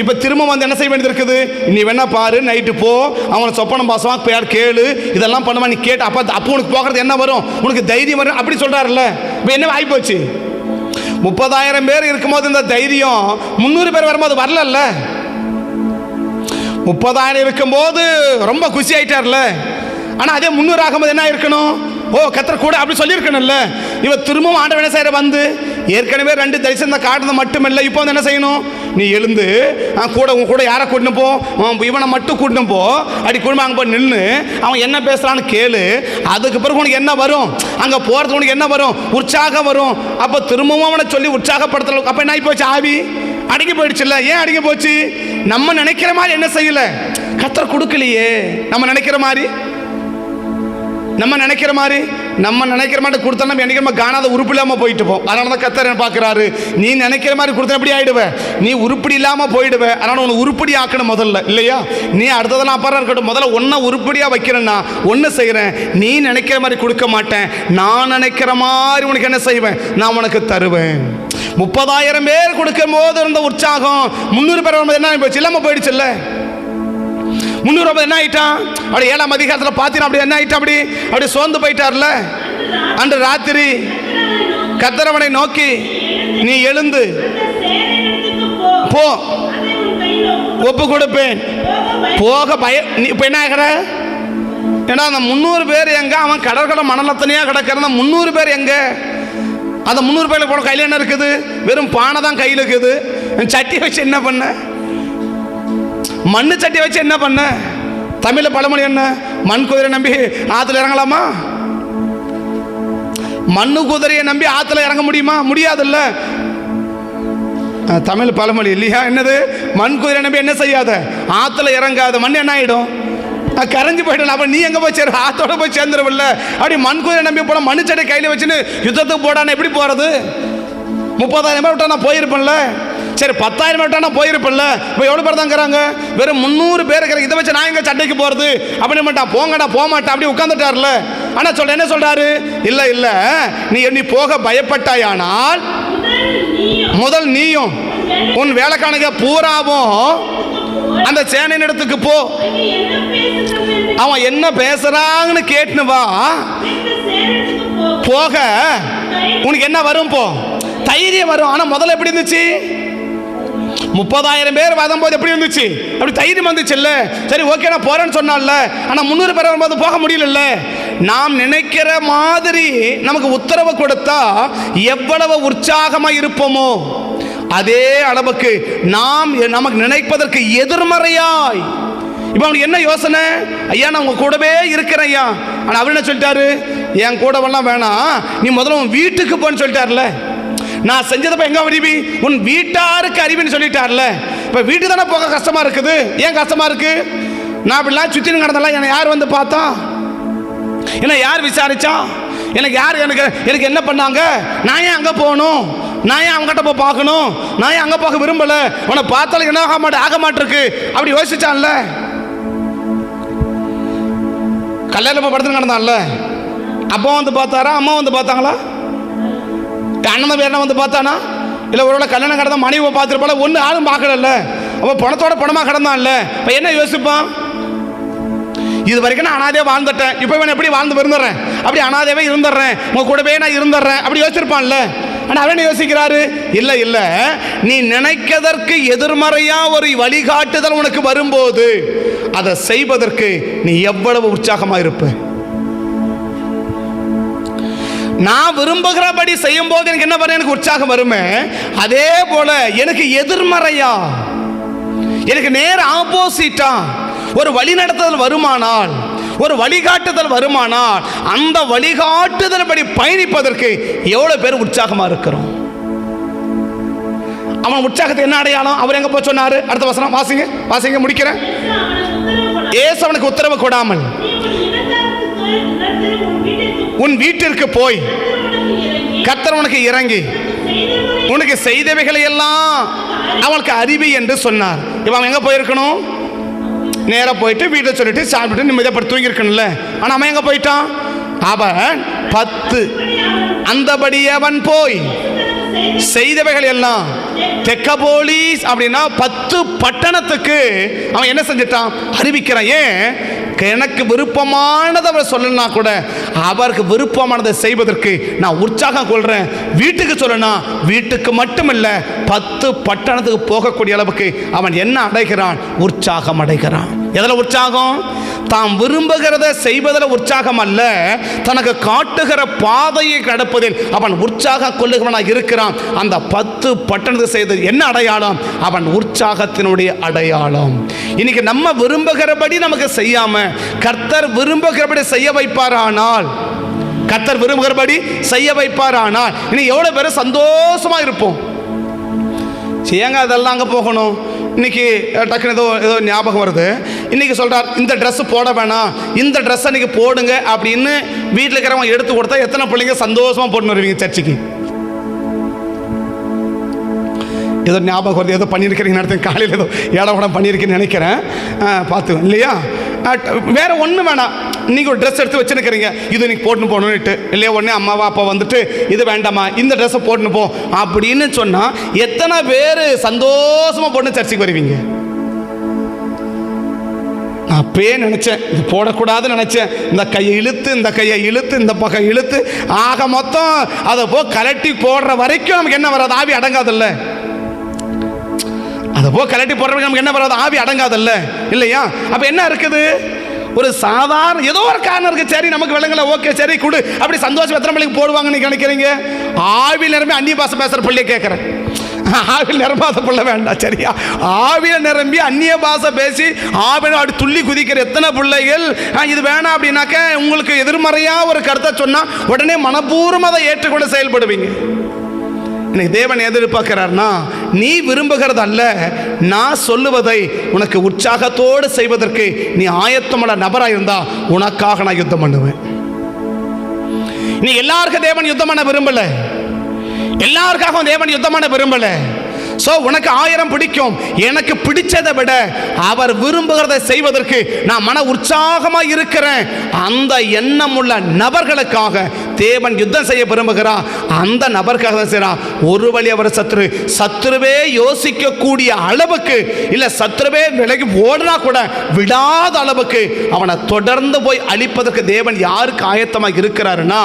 இப்போ திரும்ப வந்து என்ன செய்ய வேண்டியது இருக்குது? நீ வேணா பாரு, நைட்டு போ, அவனை சொப்பனம் பாசமாக பேர் கேளு, இதெல்லாம் பண்ணுவா. நீ கேட்டு அப்போ உனக்கு போகிறது என்ன வரும்? உனக்கு தைரியம் வரும் அப்படி சொல்கிறாருல்ல. இப்போ என்ன ஆகிப்போச்சு? 30,000 பேர் இருக்கும்போது இந்த தைரியம் 300 பேர் வரும்போது வரல. 30,000 இருக்கும்போது ரொம்ப குஷி ஆயிட்டார்ல. ஆனால் அதே 300 ஆகும்போது என்ன இருக்கணும்? ஓ கர்த்தர் கூட அப்படி சொல்லியிருக்கணும்ல. இவ திரும்பவும் ஆண்டவன் என்ன செய்யற வந்து ஏற்கனவே 2 தரிசனம் காட்டுறது மட்டும் இல்லை, இப்போ வந்து என்ன செய்யணும்? நீ எழுந்து உன் கூட யாரை கூட்டின்னு போ, இவனை மட்டும் கூட்டின்னு போ, அப்படி குடும்பம் அங்கே போய் நின்று அவன் என்ன பேசுகிறான்னு கேளு. அதுக்கு பிறகு உனக்கு என்ன வரும், அங்கே போகிறதுக்கு உனக்கு என்ன வரும், உற்சாகம் வரும். அப்போ திரும்பவும் அவனை சொல்லி உற்சாகப்படுத்தல. அப்போ என்ன ஆகி போச்சு, ஆவி அடங்கி போயிடுச்சுல்ல. ஏன் அடங்கி போச்சு, நம்ம நினைக்கிற மாதிரி என்ன செய்யலை, கர்த்தர் கொடுக்கலையே. நம்ம நினைக்கிற மாதிரி கொடுத்தா நம்ம என்னைக்கு காணாத உருப்படி இல்லாமல் போயிட்டு போம். அதனால தான் கர்த்தர் என்ன பார்க்குறாரு, நீ நினைக்கிற மாதிரி கொடுத்தா எப்படி ஆகிடுவேன், நீ உருப்படி இல்லாமல் போயிடுவேன். அதனால் உனக்கு உருப்படி ஆக்கணும் முதல்ல, இல்லையா? நீ அடுத்ததெல்லாம் அப்புறம் இருக்கட்டும், முதல்ல ஒன்றை உருப்படியாக வைக்கிறேன்னா ஒன்று செய்கிறேன். நீ நினைக்கிற மாதிரி கொடுக்க மாட்டேன், நான் நினைக்கிற மாதிரி உனக்கு என்ன செய்வேன், நான் உனக்கு தருவேன். 30,000 பேர் கொடுக்கும் போது இருந்த உற்சாகம் 300 பேர் வரும்போது என்ன போச்சு, இல்லாமல் போயிடுச்சுல்ல. 300 என்ன ஆயிட்டான், அப்படி 7ஆம் அதிகாரத்தில் பார்த்தீங்கன்னா அப்படி என்ன ஆயிட்டான், அப்படி சோர்ந்து போயிட்டார்ல. அன்று ராத்திரி கர்த்தரவனை நோக்கி, நீ எழுந்து போ, ஒப்பு கொடுப்பேன். போக நீ இப்போ என்ன ஆகிற, ஏன்னா அந்த 300 பேர் எங்க, அவன் கடற்கரை மணலத்தனையாக கிடக்கிற 300 பேர் எங்க? அந்த 300 பேருக்கு போன கையில் என்ன இருக்குது, வெறும் பானை தான் கையில் இருக்குது. சட்டி வச்சு என்ன பண்ண, மண்ணு சட்டி வச்சு என்ன பண்ண? தமிழில் பழமொழி என்ன, மண் குதிரை நம்பி ஆற்றுல இறங்கலாமா? மண்ணு குதிரையை நம்பி ஆற்றுல இறங்க முடியுமா? முடியாதுல்ல. தமிழ் பழமொழி இல்லையா, என்னது, மண் குதிரை நம்பி என்ன செய்யாத, ஆற்றுல இறங்காத. மண் என்ன ஆகிடும், கரைஞ்சி போயிடலாம். அப்போ நீ எங்கே போய் சேரு, ஆற்றோட போய் சேர்ந்துருவில்ல. அப்படி மண் குதிரை நம்பி போட மண்ணு சட்டை கையில் வச்சுன்னு யுத்தத்துக்கு போடான்னு எப்படி போகிறது? 30,000 பேர் விட்டா நான் போயிருப்பேன்ல. சரி 10,000 பேர் விட்டா நான் போயிருப்பேன்ல. இப்போ எவ்வளோ பேர் தாங்கிறாங்க, வெறும் 300 பேர் இருக்கிற. இதை வச்சு நான் எங்கே சட்டைக்கு போகிறது அப்படின்னு மாட்டான், போங்கடா போக மாட்டேன் அப்படி உட்காந்துட்டார்ல. ஆனால் என்ன சொல்கிறாரு, இல்லை நீ போக பயப்பட்டாயானால் முதல் நீயும் உன் வேலைக்காரங்க பூராவும் அந்த சேனையின் இடத்துக்கு போ. அவன் என்ன பேசுறாங்கன்னு கேட்டுன்னு வா. போக உனக்கு என்ன வரும், போ தைரியம் வரும். ஆனால் முதல்ல எப்படி இருந்துச்சு, 30,000 பேர் வரும்போது எப்படி இருந்துச்சு, அப்படி தைரியம் வந்துச்சு இல்லை. சரி ஓகே நான் போறேன்னு சொன்னால. ஆனால் 300 பேர் வரும்போது போக முடியல. நாம் நினைக்கிற மாதிரி நமக்கு உத்தரவு கொடுத்தா எவ்வளவு உற்சாகமாக இருப்போமோ அதே அளவுக்கு நாம் நமக்கு நினைப்பதற்கு எதிர்மறையாய். இப்போ அவனுக்கு என்ன யோசனை, ஐயா நான் உங்க கூடவே இருக்கிறேன் ஐயா. ஆனால் அவர் என்ன சொல்லிட்டாரு, என் கூடவெல்லாம் வேணாம், நீ முதல்ல உன் வீட்டுக்கு போன்னு சொல்லிட்டார்ல. நான் செஞ்சதப்ப எங்க அறிவி, உன் வீட்டாருக்கு அறிவின்னு சொல்லிட்டார்ல. இப்போ வீட்டு தானே போக கஷ்டமா இருக்குது. ஏன் கஷ்டமா இருக்கு, நான் அப்படிலாம் சுற்றின்னு கிடந்தெல்லாம் என்னை யார் வந்து பார்த்தா, என்ன யார் விசாரிச்சா, எனக்கு யார் எனக்கு என்ன பண்ணாங்க, நான் ஏன் அங்கே போகணும், நான் ஏன் அவங்ககிட்ட போய் பார்க்கணும், நான் ஏன் அங்கே பார்க்க விரும்பல, உன்னை பார்த்தாலும் என்ன ஆக மாட்டிருக்கு அப்படி யோசிச்சான்ல. கல்யாணம் படுத்துன்னு கிடந்தான்ல. அப்பா வந்து பார்த்தாரா, அம்மா வந்து பார்த்தாங்களா, அண்ணன் பேர் வந்து பார்த்தானா, இல்லை ஒருவேளை கல்யாணம் கடந்த மனைவி பார்த்துருப்பால, ஒன்று ஆளும் பார்க்கல. அவன் பணத்தோட பணமாக கிடந்தான்ல. இப்போ என்ன யோசிப்பான், இது வரைக்கும் நான் அனாதையாக வாழ்ந்துட்டேன், இப்போ இவன் எப்படி வாழ்ந்து இருந்துடுறேன், அப்படி அனாதையாவே இருந்துடுறேன், உங்க கூடவே நான் இருந்துடுறேன் அப்படி யோசிச்சிருப்பான்ல. ஆனால் அவன் யோசிக்கிறாரு, இல்லை நீ நினைக்கிறதற்கு எதிர்மறையா ஒரு வழிகாட்டுதல் உனக்கு வரும்போது அதை செய்வதற்கு நீ எவ்வளவு உற்சாகமாக இருப்ப. நான் விரும்புகிறபடி செய்யும் போது எனக்கு என்ன வரும், எனக்கு உற்சாகம் வருமே. அதே போல எனக்கு எதிர்மறையா, எனக்கு நேர ஆப்போசிட்டா ஒரு வழிநடத்துதல் வருமானால், ஒரு வழிகாட்டுதல் வருமானால், அந்த வழிகாட்டுதல் படி பயணிப்பதற்கு எவ்வளவு பேர் உற்சாகமா இருக்கிறோம். அவன் உற்சாகத்தை என்ன அடையாளம், அவர் எங்க போய் சொன்னாரு, அடுத்த வசனம் வாசிங்க முடிக்கிறேன். இயேசு அவனுக்கு உத்தரவு கொடாமல் உன் வீட்டிற்கு போய் கர்த்தர் உனக்கு இறங்கி உனக்கு செய்தவைகளை எல்லாம் அவனுக்கு அறிவி என்று சொன்னார். இவன் எங்க போயிருக்கணும், நேராக போயிட்டு வீட்டை சொல்லிட்டு சாப்பிட்டு நிம்மதியாக படுத்து தூங்கியிருக்கணும்ல. ஆனால் அவன் எங்கே போயிட்டான், அவன் 10 அந்தபடி அவன் போய் செய்தவைகள் எல்லாம் தெக்கபோலிஸ் அப்படின்னா 10 பட்டணத்துக்கு அவன் என்ன செஞ்சிட்டான், அறிவிக்கிறான். ஏன், எனக்கு விருப்பமானதை அவர் சொல்லனா கூட அவருக்கு விருப்பமானதை செய்வதற்கு நான் உற்சாகம் கொள்றேன். வீட்டுக்கு சொல்லணும், வீட்டுக்கு மட்டுமில்ல 10 பட்டணத்துக்கு போகக்கூடிய அளவுக்கு அவன் என்ன அடைகிறான்? உற்சாகம் அடைகிறான். எதில் உற்சாகம்? தாம் விரும்புகிறத செய்வதில் உற்சாகம் அல்ல, தனக்கு காட்டுகிற பாதையை கடப்பதில் அவன் உற்சாகம் கொள்ளுகிறவனாக இருக்கிறான். அந்த 10 பட்டணத்தை செய்தது என்ன அடையாளம்? அவன் உற்சாகத்தினுடைய அடையாளம். இன்னைக்கு நம்ம விரும்புகிறபடி நமக்கு செய்யாம கர்த்தர் விரும்புகிறபடி செய்ய வைப்பாரானால், கர்த்தர் விரும்புகிறபடி செய்ய வைப்பாரானால் இன்னைக்கு எவ்வளவு பேர் சந்தோஷமா இருப்போம். ஏங்க அதெல்லாம் அங்கே போகணும்? இன்னைக்கு டக்குன்னு ஏதோ ஞாபகம் வருது. இன்னைக்கு சொல்றார், இந்த ட்ரெஸ் போட வேணாம், இந்த ட்ரெஸ்ஸை இன்னைக்கு போடுங்க அப்படின்னு வீட்டில் இருக்கிறவங்க எடுத்து கொடுத்தா எத்தனை பிள்ளைங்க சந்தோஷமா போட்டுன்னு வருவீங்க சர்ச்சுக்கு? ஏதோ ஞாபகம் வருது, ஏதோ பண்ணியிருக்கிறீங்க நடத்த காலையில் ஏதோ ஏடப்படம் பண்ணியிருக்கேன்னு நினைக்கிறேன். பார்த்து இல்லையா? வேற ஒன்றும் வேணாம், நீங்கள் ஒரு ட்ரெஸ் எடுத்து வச்சுருக்கிறீங்க, இது நீங்கள் போட்டுன்னு போகணுன்னுட்டு இல்லையா? உடனே அம்மாவா அப்பா வந்துட்டு இது வேண்டாமா, இந்த ட்ரெஸ்ஸை போட்டுன்னு போ அப்படின்னு சொன்னால் எத்தனை பேர் சந்தோஷமாக போட்டு சர்ச்சைக்கு வருவீங்க? நான் அப்பயே நினச்சேன் இது போடக்கூடாதுன்னு நினச்சேன். இந்த கையை இழுத்து இந்த கையை இழுத்து இந்த பக்கம் இழுத்து ஆக மொத்தம் அதை கலட்டி போடுற வரைக்கும் நமக்கு என்ன வராது? ஆவி அடங்காதல்ல. அதை கலட்டி போடுறதுக்கு நமக்கு என்ன வராது? ஆவி அடங்காதல்ல இல்லையா? அப்போ என்ன இருக்குது? ஒரு சாதாரண ஏதோ ஒரு காரணம் இருக்கு, சரி நமக்கு விளங்கல, ஓகே சரி கொடு அப்படி சந்தோஷம். எத்தனை பிள்ளைக்கு போடுவாங்கன்னு நினைக்கிறீங்க? ஆவியில் நிரம்பி அந்நிய பாஷை பேசுகிற பிள்ளைய கேட்குறேன். ஆவில் நிரம்பாத பிள்ளை வேண்டாம் சரியா? ஆவியில் நிரம்பி அந்நிய பாஷை பேசி ஆவியில் அப்படி துள்ளி குதிக்கிற எத்தனை பிள்ளைகள் இது வேணாம் அப்படின்னாக்க உங்களுக்கு எதிர்மறையாக ஒரு கருத்தை சொன்னால் உடனே மனப்பூர்வமாக அதை ஏற்றுக்கொண்டு செயல்படுவீங்க. இன்னைக்கு தேவன் எதிர்பார்க்கிறார்னா, நீ விரும்புகிறது அல்ல, நான் சொல்லுவதை உனக்கு உற்சாகத்தோடு செய்வதற்கு நீ ஆயத்தமான நபராக இருந்தா உனக்காக நான் யுத்தம் பண்ணுவேன். நீ எல்லாருக்கும் தேவன் யுத்தம் பண்ண விரும்பல, எல்லாருக்காகவும் தேவன் யுத்தம் பண்ண விரும்பல. ஸோ உனக்கு 1000 பிடிக்கும், எனக்கு பிடிச்சதை விட அவர் விரும்புகிறதை செய்வதற்கு நான் மன உற்சாகமாக இருக்கிறேன். அந்த எண்ணம் உள்ள நபர்களுக்காக தேவன் யுத்தம் செய்ய விரும்புகிறார். அந்த நபருக்காக தான் செய்கிறார். ஒரு வழி அவர் சத்துருவே யோசிக்கக்கூடிய அளவுக்கு இல்லை, சத்துருவே விலகி ஓடினா கூட விடாத அளவுக்கு அவனை தொடர்ந்து போய் அழிப்பதற்கு தேவன் யாருக்கு ஆயத்தமாக இருக்கிறாருன்னா,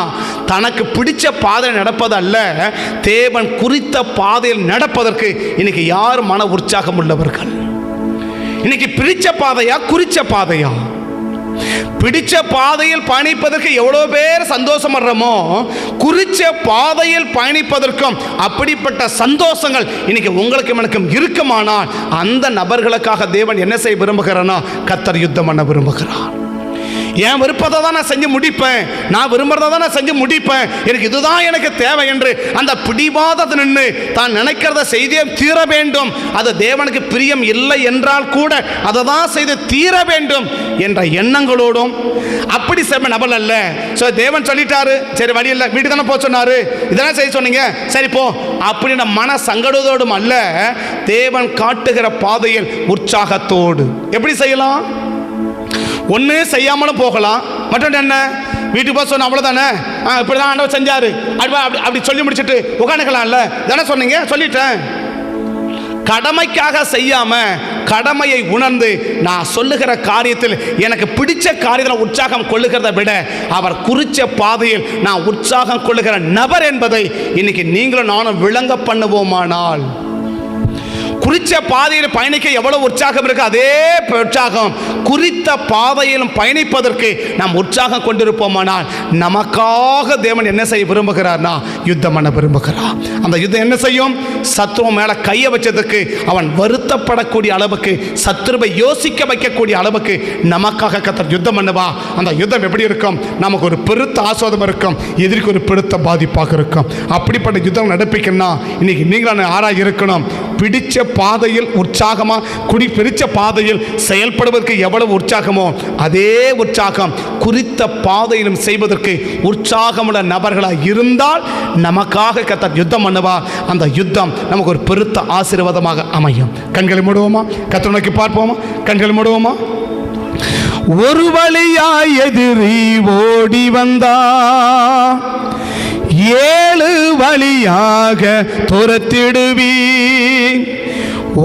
தனக்கு பிடிச்ச பாதையில் நடப்பதல்ல, தேவன் குறித்த பாதையில் நடப்பதற்கு இன்னைக்கு யார் மன உற்சாகம் உள்ளவர்கள்? இன்னைக்கு பிடிச்ச பாதையா குறிச்ச பாதையா? பிடிச்ச பாதையில் பயணிப்பதற்கு எவ்வளவு பேர் சந்தோஷம் வர்றோமோ, குறிச்ச பாதையில் பயணிப்பதற்கும் அப்படிப்பட்ட சந்தோஷங்கள் இன்னைக்கு உங்களுக்கு எனக்கும் இருக்குமானால் அந்த நபர்களுக்காக தேவன் என்ன செய்ய விரும்புகிறார்னா, கர்த்தர் யுத்தம் பண்ண விரும்புகிறார். என் விருப்பத்தை தான் நான் செஞ்சு முடிப்பேன், நான் விரும்புறதை தான் நான் செஞ்சு முடிப்பேன், எனக்கு இதுதான் எனக்கு தேவை என்று அந்த பிடிவாதத்தை நின்று தான் நினைக்கிறத செய்தே தீர வேண்டும். அது தேவனுக்கு பிரியம் இல்லை என்றால் கூட அதை தான் செய்து தீர வேண்டும் என்ற எண்ணங்களோடும் அப்படி செய்ய நபர் அல்ல. ஸோ தேவன் சொல்லிட்டாரு, சரி வழி இல்லை, வீட்டு தானே போக சொன்னாரு, இதெல்லாம் செய்ய சொன்னீங்க, சரி போ அப்படின்ற மன சங்கடத்தோடும் அல்ல, தேவன் காட்டுகிற பாதையில் உற்சாகத்தோடு. எப்படி செய்யலாம்? ஒன்று செய்யாமலும் போகலாம், மற்றொன்று என்ன, வீட்டுக்கு போக சொன்ன அவ்வளோதானே, இப்படி தான் ஆண்டவர் செஞ்சாரு அப்படி சொல்லி முடிச்சுட்டு உட்காந்துக்கலாம்ல, தானே சொன்னீங்க, சொல்லிட்டேன். கடமைக்காக செய்யாம கடமையை உணர்ந்து நான் சொல்லுகிற காரியத்தில் எனக்கு பிடிச்ச காரியத்தில் உற்சாகம் கொள்ளுகிறத விட அவர் குறிச்ச பாதையில் நான் உற்சாகம் கொள்ளுகிற நபர் என்பதை இன்னைக்கு நீங்களும் நானும் விளங்க பண்ணுவோமானால், குறிச்ச பாதையில் பயணிக்க எவ்வளவு உற்சாகம் இருக்கு, அதே உற்சாகம் குறித்த பாதையிலும் பயணிப்பதற்கு நாம் உற்சாகம் கொண்டிருப்போமானால் நமக்காக தேவன் என்ன செய்ய விரும்புகிறார்னா, யுத்தம் பண்ண விரும்புகிறார். அந்த யுத்தம் என்ன செய்யும்? சத்ருவ மேல கையை வச்சதுக்கு அவன் வருத்தப்படக்கூடிய அளவுக்கு, சத்ருவை யோசிக்க வைக்கக்கூடிய அளவுக்கு நமக்காக கர்த்தர் யுத்தம் பண்ணுவா. அந்த யுத்தம் எப்படி இருக்கும்? நமக்கு ஒரு பெருத்த ஆஸ்வாதம் இருக்கும், எதிர்க்கு ஒரு பெருத்த பாதிப்பாக இருக்கும். அப்படிப்பட்ட யுத்தம் நடப்பிக்கணும்னா இன்னைக்கு நீங்களும் ஆராய் இருக்கணும். பிடிச்ச பாதையில் உற்சாகமா பிடிச்ச பாதையில் செயல்படுவதற்கு எவ்வளவு உற்சாகமோ அதே உற்சாகம் குறித்த பாதையிலும் செய்வதற்கு உற்சாகமுள்ள நபர்களாக இருந்தால் நமக்காக கர்த்தர் யுத்தம் பண்ணுவா. அந்த யுத்தம் நமக்கு ஒரு பெருத்த ஆசீர்வாதமாக அமையும். கண்களை மூடுவோமா? கர்த்தரை நோக்கி பார்ப்போமா? கண்களை மூடுவோமா? ஒரு வழியாய் எதிரி ஓடி வந்தா, 7 வழியாக துரத்திடுவீ.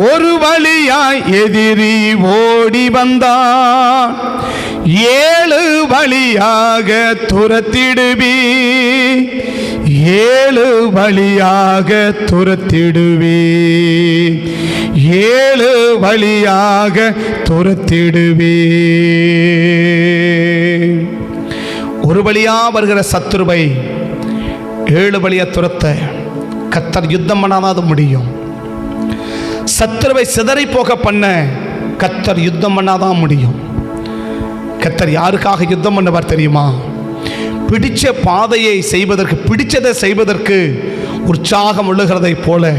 ஒரு வழியாய் எதிரி ஓடி வந்தான், ஏழு வழியாக துரத்திடுவி, ஏழு வழியாக துரத்திடுவி, ஏழு வழியாக துரத்திடுவி. ஒரு வழியா வருகிற சத்துருவை ஏழு வழியா துரத்த கர்த்தர் யுத்தம் பண்ணாதான் முடியும். சத்துருவை சிதறி போக பண்ண கர்த்தர் யுத்தம் பண்ணாதான் முடியும். கர்த்தர் யாருக்காக யுத்தம் பண்ணுவார் தெரியுமா? பிடிச்ச பாதையை செய்வதற்கு, பிடிச்சதை செய்வதற்கு உற்சாகம் உள்ளகிறதை போல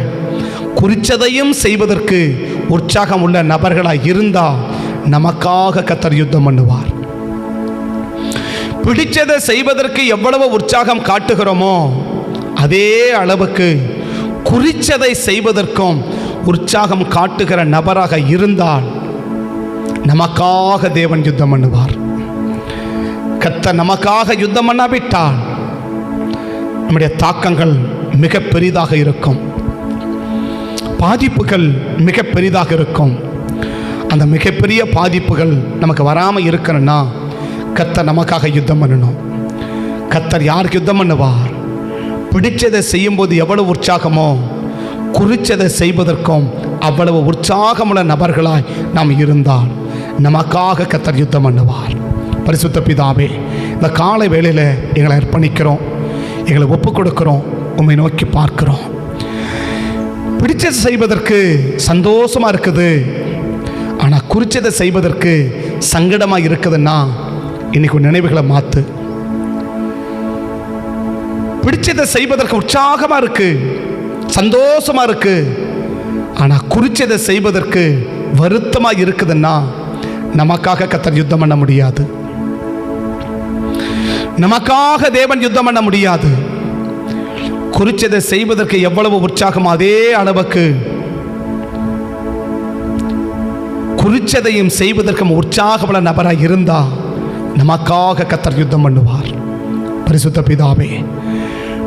குறிச்சதையும் செய்வதற்கு உற்சாகம் உள்ள நபர்களாக இருந்தால் நமக்காக கர்த்தர் யுத்தம் பண்ணுவார். பிடிச்சதை செய்வதற்கு எவ்வளவு உற்சாகம் காட்டுகிறோமோ அதே அளவுக்கு குறிச்சதை செய்வதற்கும் உற்சாகம் காட்டுகிற நபராக இருந்தால் நமக்காக தேவன் யுத்தம் பண்ணுவார். கர்த்தர் நமக்காக யுத்தம் பண்ணாவிட்டால் நம்முடைய தாக்கங்கள் மிக பெரிதாக இருக்கும், பாதிப்புகள் மிக பெரிதாக இருக்கும். அந்த மிகப்பெரிய பாதிப்புகள் நமக்கு வராமல் இருக்கணும்னா கர்த்தர் நமக்காக யுத்தம் பண்ணணும். கர்த்தர் யாருக்கு யுத்தம் பண்ணுவார்? பிடிச்சதை செய்யும்போது எவ்வளவு உற்சாகமோ குறிச்சதை செய்வதற்கும் அவ்வளவு உற்சாகமுள்ள நபர்களாய் நாம் இருந்தால் நமக்காக கர்த்தர் யுத்தம் பண்ணுவார். பரிசுத்த பிதாவே, இந்த காலை வேளையில் எங்களை அர்ப்பணிக்கிறோம், எங்களை ஒப்பு கொடுக்கிறோம், உம்மை நோக்கி பார்க்கிறோம். பிடிச்சதை செய்வதற்கு சந்தோஷமாக இருக்குது, ஆனால் குறிச்சதை செய்வதற்கு சங்கடமாக இருக்குதுன்னா இன்னைக்கு நினைவுகளை மாற்று. பிடிச்சதை செய்வதற்கு உற்சாகமாக இருக்கு, சந்தோஷமாக இருக்கு, ஆனால் குறிச்சதை செய்வதற்கு வருத்தமாக இருக்குதுன்னா நமக்காக கர்த்தர் யுத்தம் பண்ண முடியாது, நமக்காக தேவன் யுத்தம் பண்ண முடியாது. குறிச்சதை செய்வதற்கு எவ்வளவு உற்சாகம் அதே அளவுக்கு குறிச்சதையும் செய்வதற்கும் உற்சாகமுள்ள நபராக இருந்தா நமக்காக கர்த்தர் யுத்தம் பண்ணுவார். பரிசுத்த பிதாவே,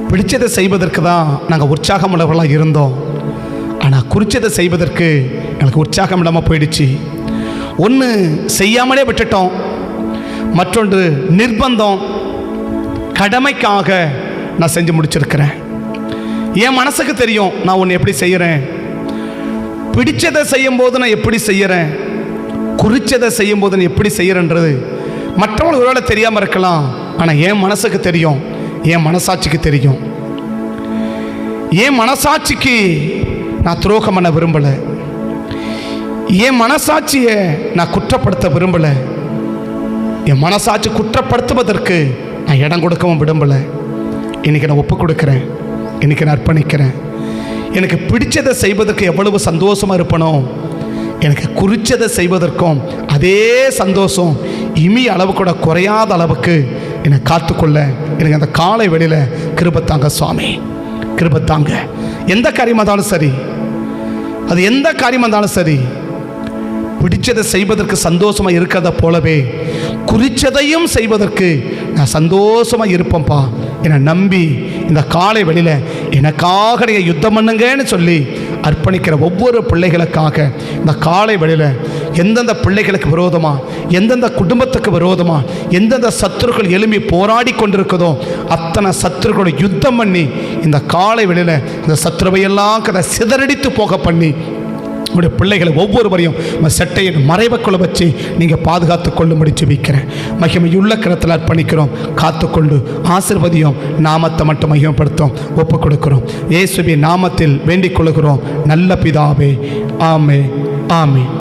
பிடிச்சதை செய்வதற்கு தான் நாங்கள் உற்சாகம் உள்ளவர்களாக இருந்தோம், ஆனால் குறிச்சதை செய்வதற்கு எனக்கு உற்சாகம் இல்லாமல் போயிடுச்சு. ஒன்று செய்யாமலே விட்டுட்டோம், மற்றொன்று நிர்பந்தம், கடமைக்காக நான் செஞ்சு முடிச்சிருக்கிறேன். என் மனசுக்கு தெரியும் நான் ஒன்று எப்படி செய்கிறேன், பிடிச்சதை செய்யும் போது நான் எப்படி செய்கிறேன், குறிச்சதை செய்யும் போது நான் எப்படி செய்கிறேன்றது மற்றவங்களுக்கு ஒருவேளை தெரியாமல் இருக்கலாம், ஆனால் என் மனசுக்கு தெரியும், என் மனசாட்சிக்கு தெரியும். என் மனசாட்சிக்கு நான் துரோகம் பண்ண விரும்பலை, என் மனசாட்சியை நான் குற்றப்படுத்த விரும்பலை, என் மனசாட்சி குற்றப்படுத்துவதற்கு நான் இடம் கொடுக்கவும் விரும்பலை. இன்றைக்கி நான் ஒப்பு கொடுக்குறேன், இன்றைக்கி நான் அர்ப்பணிக்கிறேன். எனக்கு பிடிச்சதை செய்வதற்கு எவ்வளவு சந்தோஷமாக இருப்பனோ எனக்கு குறிச்சதை செய்வதற்கும் அதே சந்தோஷம் இமி அளவு கூட குறையாத அளவுக்கு என்னை காத்துக்கொள்ள எனக்கு அந்த காலை வெளியில் கிருபத்தாங்க சுவாமி, கிருபத்தாங்க. எந்த காரியமாக இருந்தாலும் சரி, அது எந்த காரியமாக இருந்தாலும் சரி, பிடிச்சதை செய்வதற்கு சந்தோஷமாக இருக்கிறத போலவே குறிச்சதையும் செய்வதற்கு நான் சந்தோஷமாக இருப்பேன்ப்பா. என்னை நம்பி இந்த காலை வெளியில் எனக்காக நீங்கள் யுத்தம் பண்ணுங்கன்னு சொல்லி அர்ப்பணிக்கிற ஒவ்வொரு பிள்ளைகளுக்காக இந்த காலை வெளியில் எந்தெந்த பிள்ளைகளுக்கு விரோதமாக, எந்தெந்த குடும்பத்துக்கு விரோதமாக எந்தெந்த சத்துருக்கள் எழும்பி போராடி கொண்டிருக்குதோ அத்தனை சத்துருக்களோட யுத்தம் பண்ணி இந்த காலை வெளியில் இந்த சத்துருவையெல்லாம் கதை சிதறடித்து போக பண்ணி உங்களுடைய பிள்ளைகளை ஒவ்வொருவரையும் சட்டையின் மறைவுக்குள்ள வச்சு நீங்கள் பாதுகாத்து கொள்ளும்படி ஜெபிக்கிறேன். மகிமையுள்ள கரத்தில் அர்ப்பணிக்கிறோம். காத்துக்கொண்டு ஆசீர்வதியும், நாமத்தை மட்டும் மகிமைப்படுத்தும் ஒப்பு கொடுக்கிறோம். இயேசுவின் நாமத்தில் வேண்டிக் கொள்கிறோம் நல்ல பிதாவே, ஆமே ஆமே.